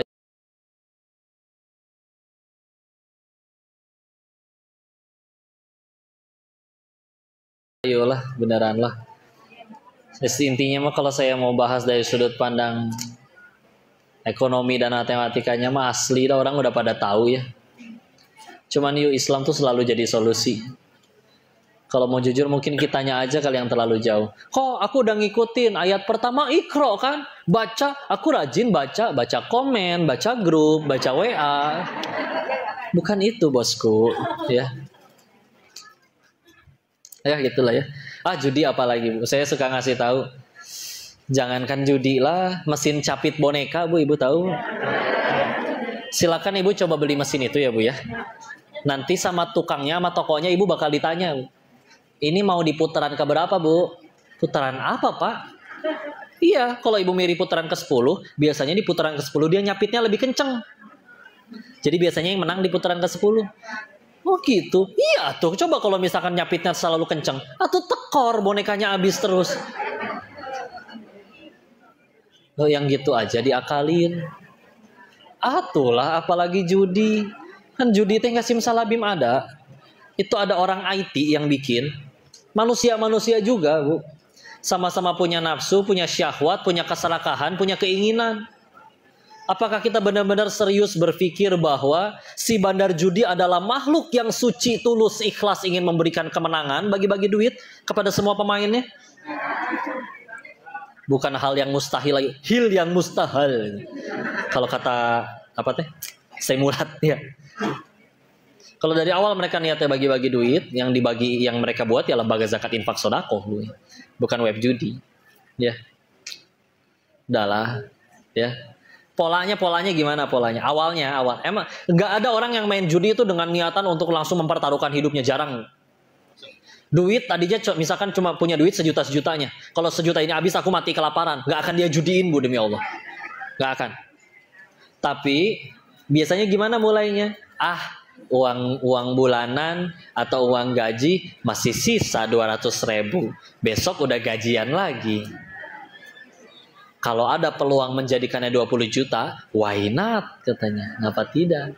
beneran lah. Intinya mah kalau saya mau bahas dari sudut pandang ekonomi dan matematikanya mah asli dah, orang udah pada tahu ya. Cuman yuk Islam tuh selalu jadi solusi. Kalau mau jujur mungkin kitanya aja kali yang terlalu jauh. Kok aku udah ngikutin ayat pertama Iqra kan? Baca, aku rajin baca komen, baca grup, baca WA. Bukan itu bosku, ya. Ya gitulah ya. Judi apalagi Bu? Saya suka ngasih tahu. Jangankan judi lah, mesin capit boneka Bu, Ibu tahu? Silakan Ibu coba beli mesin itu ya Bu ya. Nanti sama tukangnya, sama tokonya Ibu bakal ditanya, Bu. Ini mau di putaran keberapa Bu? Putaran apa Pak? Iya, kalau Ibu milih putaran ke-10, biasanya di putaran ke-10 dia nyapitnya lebih kenceng. Jadi biasanya yang menang di putaran ke-10. Oh gitu? Iya tuh, coba kalau misalkan nyapitnya selalu kenceng. Atau tekor bonekanya habis terus. Oh, yang gitu aja diakalin. Atulah, apalagi judi. Kan judi teh nggak simsalabim ada. Itu ada orang IT yang bikin. Manusia-manusia juga Bu. Sama-sama punya nafsu, punya syahwat, punya keserakahan, punya keinginan. Apakah kita benar-benar serius berpikir bahwa si bandar judi adalah makhluk yang suci, tulus, ikhlas ingin memberikan kemenangan, bagi-bagi duit kepada semua pemainnya? Bukan hal yang mustahil lagi, hil yang mustahil. Kalau kata apa teh? Semurat ya. Kalau dari awal mereka niatnya bagi-bagi duit, yang dibagi yang mereka buat ya lembaga zakat infak sodako, bukan web judi, ya. Udahlah, ya. Polanya gimana polanya? Awal emang nggak ada orang yang main judi itu dengan niatan untuk langsung mempertaruhkan hidupnya, jarang. Duit tadinya misalkan cuma punya duit sejuta-sejutanya. Kalau sejuta ini habis aku mati kelaparan, nggak akan dia judiin Bu, demi Allah, nggak akan. Tapi biasanya gimana mulainya? Uang bulanan atau uang gaji masih sisa 200.000. Besok udah gajian lagi. Kalau ada peluang menjadikannya 20 juta, why not katanya. Kenapa tidak?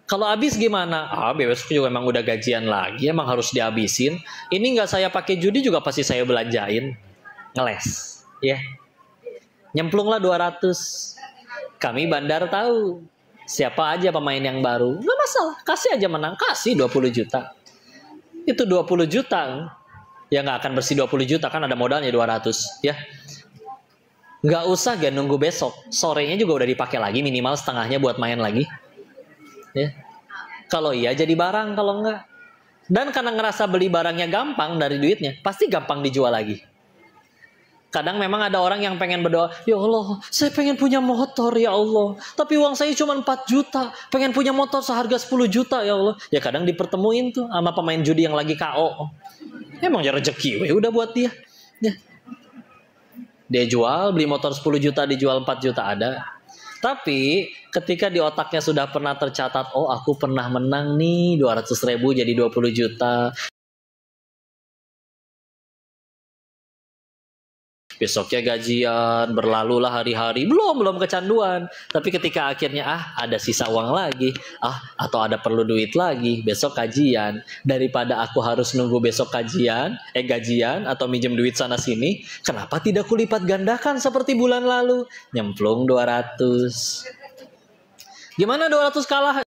Kalau habis gimana? Besok juga emang udah gajian lagi, emang harus dihabisin. Ini nggak saya pakai judi juga pasti saya belanjain. Ngeles, ya. Nyemplunglah 200. Kami bandar tahu siapa aja pemain yang baru. Nggak masalah, kasih aja menang, kasih 20 juta. Itu 20 juta. Ya nggak akan bersih 20 juta, kan ada modalnya 200, ya. Nggak usah nunggu besok. Sorenya juga udah dipakai lagi, minimal setengahnya buat main lagi. Ya. Kalau iya jadi barang, kalau enggak. Dan karena ngerasa beli barangnya gampang dari duitnya, pasti gampang dijual lagi. Kadang memang ada orang yang pengen berdoa, ya Allah, saya pengen punya motor ya Allah. Tapi uang saya cuma 4 juta. Pengen punya motor seharga 10 juta ya Allah. Ya kadang dipertemuin tuh sama pemain judi yang lagi KO. Emang ya rezeki, udah buat dia. Ya. Dia jual, beli motor 10 juta, dijual 4 juta ada. Tapi ketika di otaknya sudah pernah tercatat, oh aku pernah menang nih 200.000 jadi 20 juta. Besoknya gajian, berlalulah hari-hari, belum kecanduan. Tapi ketika akhirnya ada sisa uang lagi, atau ada perlu duit lagi, besok gajian. Daripada aku harus nunggu besok gajian atau minjem duit sana sini, kenapa tidak kulipat gandakan seperti bulan lalu? Nyemplung 200. Gimana 200 kalah?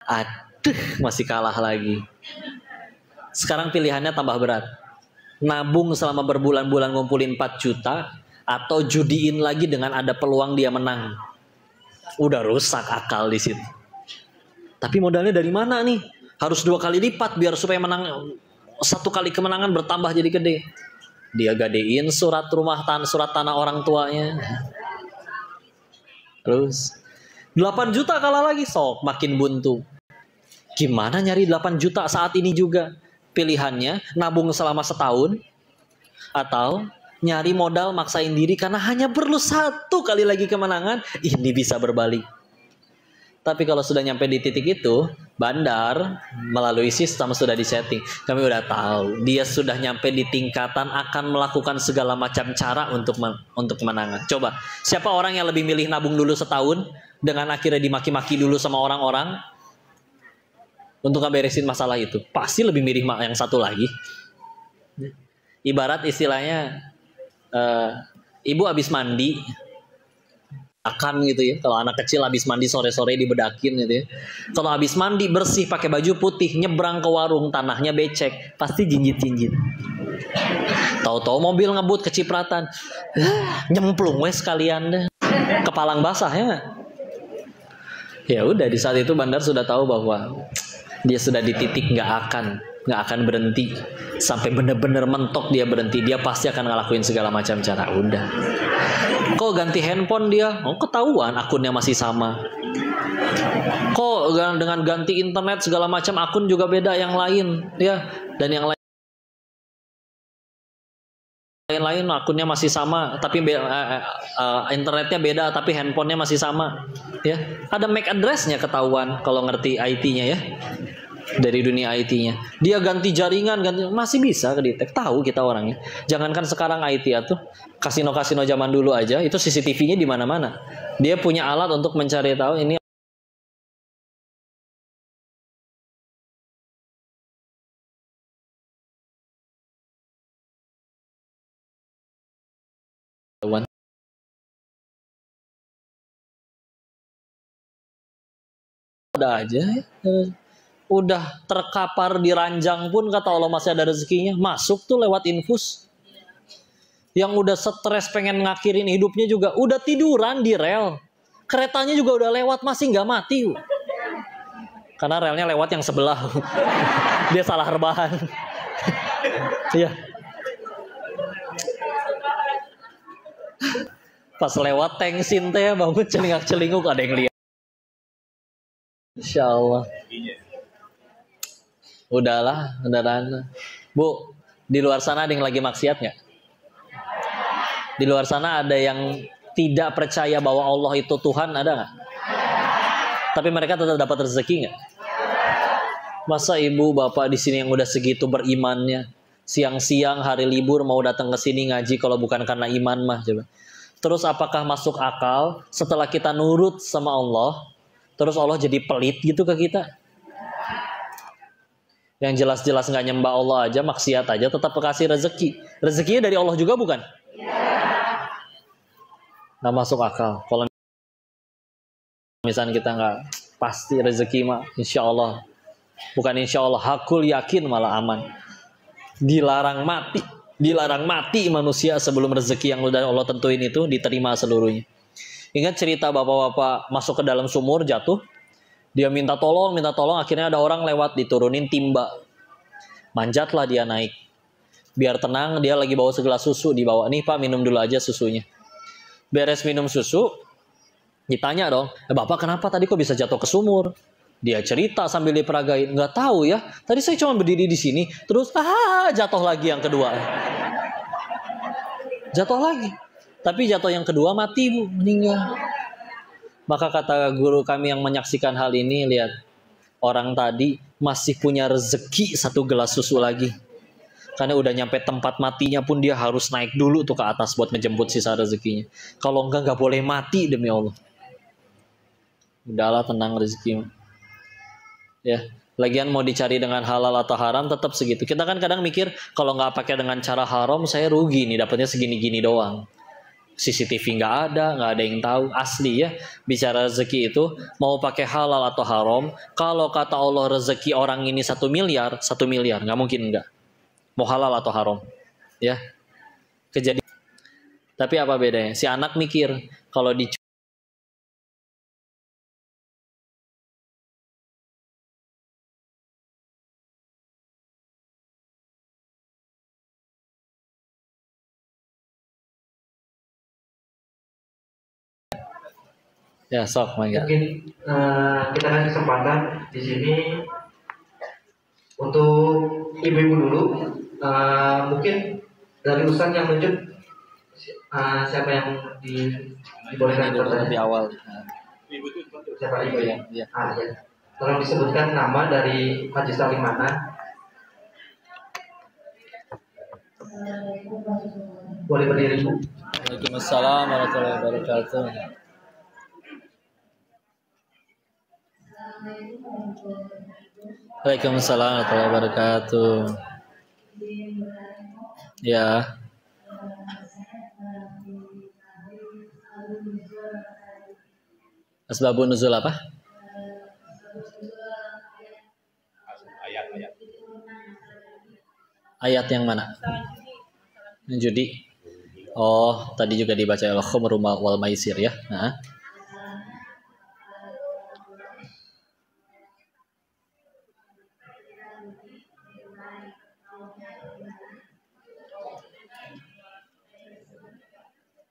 Aduh, masih kalah lagi. Sekarang pilihannya tambah berat. Nabung selama berbulan-bulan ngumpulin 4 juta atau judiin lagi dengan ada peluang dia menang. Udah rusak akal di situ. Tapi modalnya dari mana nih? Harus 2 kali lipat biar supaya menang. 1 kali kemenangan bertambah jadi gede. Dia gadein surat tanah orang tuanya. Terus 8 juta kalah lagi, sok makin buntu. Gimana nyari 8 juta saat ini juga? Pilihannya nabung selama setahun atau nyari modal maksain diri karena hanya perlu satu kali lagi kemenangan, ini bisa berbalik. Tapi kalau sudah nyampe di titik itu, bandar melalui sistem sudah disetting. Kami udah tahu, dia sudah nyampe di tingkatan akan melakukan segala macam cara untuk kemenangan. Coba, siapa orang yang lebih milih nabung dulu setahun dengan akhirnya dimaki-maki dulu sama orang-orang untuk ngeberesin masalah itu? Pasti lebih milih yang satu lagi. Ibarat istilahnya, ibu habis mandi, akan gitu ya. Kalau anak kecil habis mandi sore-sore dibedakin gitu ya. Kalau habis mandi bersih pakai baju putih, nyebrang ke warung, tanahnya becek, pasti jinjit-jinjit. Tahu-tahu mobil ngebut kecipratan, nyemplung wes sekalian deh, kepalang basah ya. Ya udah, di saat itu bandar sudah tahu bahwa dia sudah di titik nggak akan berhenti sampai bener-bener mentok dia berhenti. Dia pasti akan ngelakuin segala macam cara. Udah. Kok ganti handphone dia? Oh, ketahuan akunnya masih sama. Kok dengan ganti internet segala macam akun juga beda yang lain, ya. Dan yang lain akunnya masih sama, tapi internetnya beda, tapi handphonenya masih sama, ya. Ada MAC address-nya ketahuan kalau ngerti IT-nya ya. Dari dunia IT-nya. Dia ganti jaringan, masih bisa kedetek. Tahu kita orangnya. Jangankan sekarang IT atau kasino-kasino zaman dulu aja, itu CCTV-nya di mana-mana. Dia punya alat untuk mencari tahu ini ada aja ya. Udah terkapar di ranjang pun kata Allah masih ada rezekinya. Masuk tuh lewat infus. Yang udah stres pengen ngakhirin hidupnya juga udah tiduran di rel. Keretanya juga udah lewat masih nggak mati. Karena relnya lewat yang sebelah. Dia salah rebahan. Iya. Pas lewat tengsin teh bangun celingak-celinguk ada yang lihat. Insya Allah. Udahlah. Bu, di luar sana ada yang lagi maksiat nggak? Di luar sana ada yang tidak percaya bahwa Allah itu Tuhan, ada nggak? Tapi mereka tetap dapat rezeki nggak? Masa ibu bapak di sini yang udah segitu berimannya, siang-siang hari libur mau datang ke sini ngaji kalau bukan karena iman mah, coba. Terus apakah masuk akal setelah kita nurut sama Allah, terus Allah jadi pelit gitu ke kita? Yang jelas-jelas nggak nyembah Allah aja, maksiat aja, tetap kasih rezeki. Rezekinya dari Allah juga bukan? Nggak masuk akal. Kalau misalnya kita nggak pasti rezeki mah, insya Allah. Bukan insya Allah, hakul yakin malah aman. Dilarang mati manusia sebelum rezeki yang udah Allah tentuin itu diterima seluruhnya. Ingat cerita bapak-bapak masuk ke dalam sumur jatuh, dia minta tolong, akhirnya ada orang lewat diturunin timba. Manjatlah dia naik. Biar tenang, dia lagi bawa segelas susu dibawa. Nih Pak, minum dulu aja susunya. Beres minum susu, ditanya dong, Bapak kenapa tadi kok bisa jatuh ke sumur? Dia cerita sambil diperagain, nggak tahu ya. Tadi saya cuma berdiri di sini, terus jatuh lagi yang kedua. Jatuh lagi. Tapi jatuh yang kedua mati bu, meninggal. Maka kata guru kami yang menyaksikan hal ini, lihat orang tadi masih punya rezeki satu gelas susu lagi. Karena udah nyampe tempat matinya pun dia harus naik dulu tuh ke atas buat ngejemput sisa rezekinya. Kalau enggak boleh mati demi Allah. Udahlah tenang rezeki. Ya, lagian mau dicari dengan halal atau haram tetap segitu. Kita kan kadang mikir kalau nggak pakai dengan cara haram saya rugi nih, dapatnya segini-gini doang. CCTV nggak ada yang tahu. Asli ya, bicara rezeki itu mau pakai halal atau haram. Kalau kata Allah rezeki orang ini 1 miliar, 1 miliar nggak mungkin enggak. Mau halal atau haram, ya kejadian. Tapi apa bedanya? Si anak mikir kalau di Ya, sok mangga.
Mungkin kita kasih kesempatan di sini untuk ibu-ibu dulu. Mungkin dari Ustaz yang nunjuk siapa yang dibolehkan bertanya
di awal.
Siapa ibu ya?
Iya.
Ya. Tolong disebutkan nama dari Majelis Taklim mana. Boleh berdiri Bu.
Waalaikumsalam warahmatullahi wabarakatuh. Waalaikumsalam warahmatullahi wabarakatuh. Ya. Asbabun nuzul apa? Ayat yang mana? Judi. Oh, tadi juga dibaca al-khamru wal maisir ya. Nah.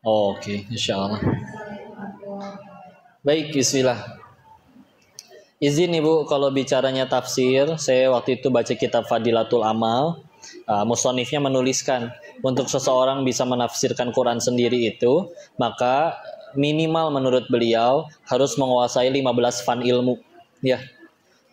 Oke, insyaallah. Baik, bismillah. Izin Ibu, kalau bicaranya tafsir, saya waktu itu baca kitab Fadilatul Amal, musonifnya menuliskan, untuk seseorang bisa menafsirkan Quran sendiri itu, maka minimal menurut beliau harus menguasai 15 fan ilmu. Ya,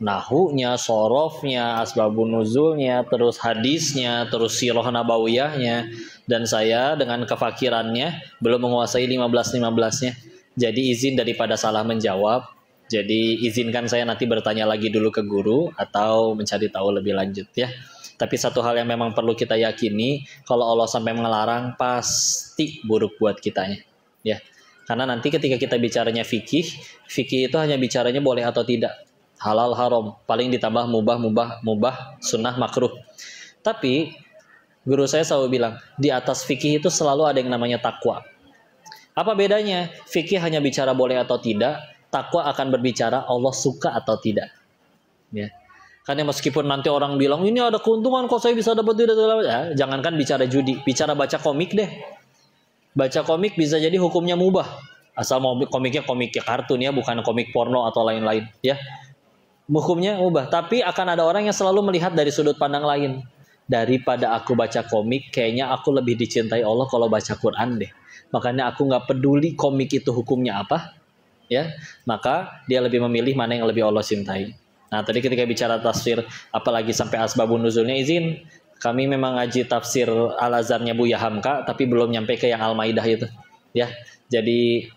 nahunya, sorofnya, asbabun nuzulnya, terus hadisnya, terus sirah nabawiyahnya, dan saya dengan kefakirannya belum menguasai 15-15-nya. Jadi izin daripada salah menjawab, jadi izinkan saya nanti bertanya lagi dulu ke guru atau mencari tahu lebih lanjut ya. Tapi satu hal yang memang perlu kita yakini, kalau Allah sampai melarang pasti buruk buat kitanya ya. Karena nanti ketika kita bicaranya fikih itu hanya bicaranya boleh atau tidak, halal haram, paling ditambah mubah, sunnah makruh. Tapi guru saya selalu bilang, di atas fikih itu selalu ada yang namanya takwa. Apa bedanya? Fikih hanya bicara boleh atau tidak, takwa akan berbicara Allah suka atau tidak. Ya. Karena meskipun nanti orang bilang ini ada keuntungan kok saya bisa dapat tidak, ya, jangankan bicara judi, bicara baca komik deh. Baca komik bisa jadi hukumnya mubah. Asal mau komiknya kartun ya, bukan komik porno atau lain-lain ya. Hukumnya mubah, tapi akan ada orang yang selalu melihat dari sudut pandang lain. Daripada aku baca komik, kayaknya aku lebih dicintai Allah kalau baca Quran deh. Makanya aku nggak peduli komik itu hukumnya apa, ya. Maka dia lebih memilih mana yang lebih Allah cintai. Nah, tadi ketika bicara tafsir, apalagi sampai asbabun nuzulnya, izin, kami memang ngaji tafsir Al-Azharnya Buya Hamka, tapi belum nyampe ke yang Al-Maidah itu, ya. Jadi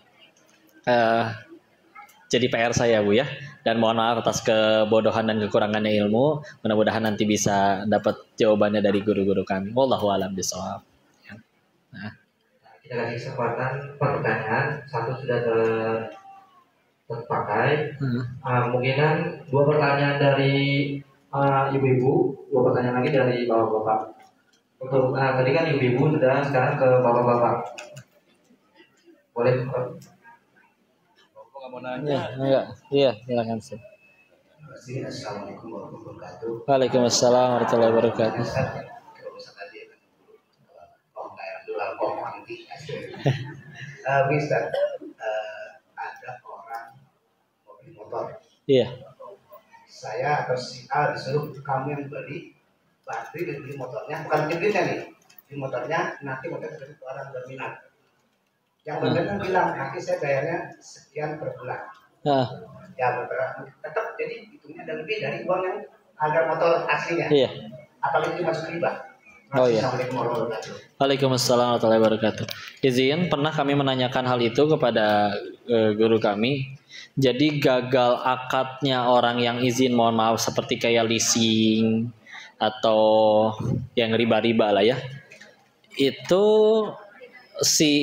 PR saya Bu ya. Dan mohon maaf atas kebodohan dan kekurangannya ilmu. Mudah-mudahan nanti bisa dapat jawabannya dari guru-guru kami. Wallahu a'lam bishawab. Ya. Nah.
Kita kasih kesempatan pertanyaan. Satu sudah terpakai. Mungkinan 2 pertanyaan dari ibu-ibu, 2 pertanyaan lagi dari bapak-bapak. Untuk tadi kan ibu-ibu sudah, sekarang ke bapak-bapak. Boleh?
Mau nanya?
Iya, silakan sih.
Assalamualaikum warahmatullahi wabarakatuh.
Waalaikumsalam warahmatullahi wabarakatuh.
Bisa ada orang mobil motor.
Iya.
Saya atau si A disuruh kamu yang beli, Bakri beli motornya, bukan jadinya nih, di motornya nanti motor ke orang berminat. Yang berminat bilang nanti saya bayarnya sekian per bulan. Ya tetap jadi hitungnya ada lebih dari uang yang harga motor aslinya.
Iya.
Apalagi itu masuk riba.
Oh iya. Waalaikumsalam warahmatullahi wabarakatuh. Izin, pernah kami menanyakan hal itu kepada guru kami. Jadi gagal akadnya orang yang izin, mohon maaf, seperti kayak leasing atau yang riba-riba lah ya. Itu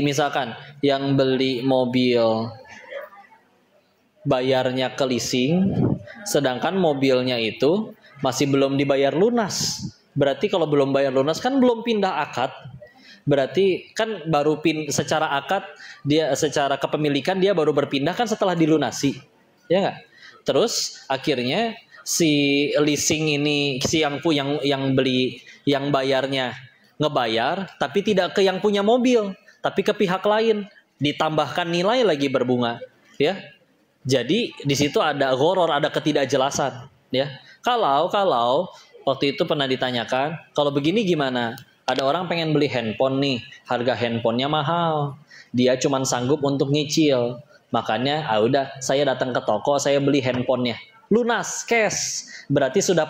misalkan yang beli mobil bayarnya ke leasing, sedangkan mobilnya itu masih belum dibayar lunas. Berarti kalau belum bayar lunas kan belum pindah akad. Berarti kan baru secara akad dia, secara kepemilikan dia baru berpindah kan setelah dilunasi. Ya enggak? Terus akhirnya si leasing ini, si yang beli, yang bayarnya ngebayar tapi tidak ke yang punya mobil, tapi ke pihak lain, ditambahkan nilai lagi berbunga, ya. Jadi di situ ada ghoror, ada ketidakjelasan, ya. Kalau waktu itu pernah ditanyakan, kalau begini gimana? Ada orang pengen beli handphone nih, harga handphonenya mahal. Dia cuma sanggup untuk nyicil. Makanya, udah saya datang ke toko, saya beli handphonenya. Lunas, cash. Berarti sudah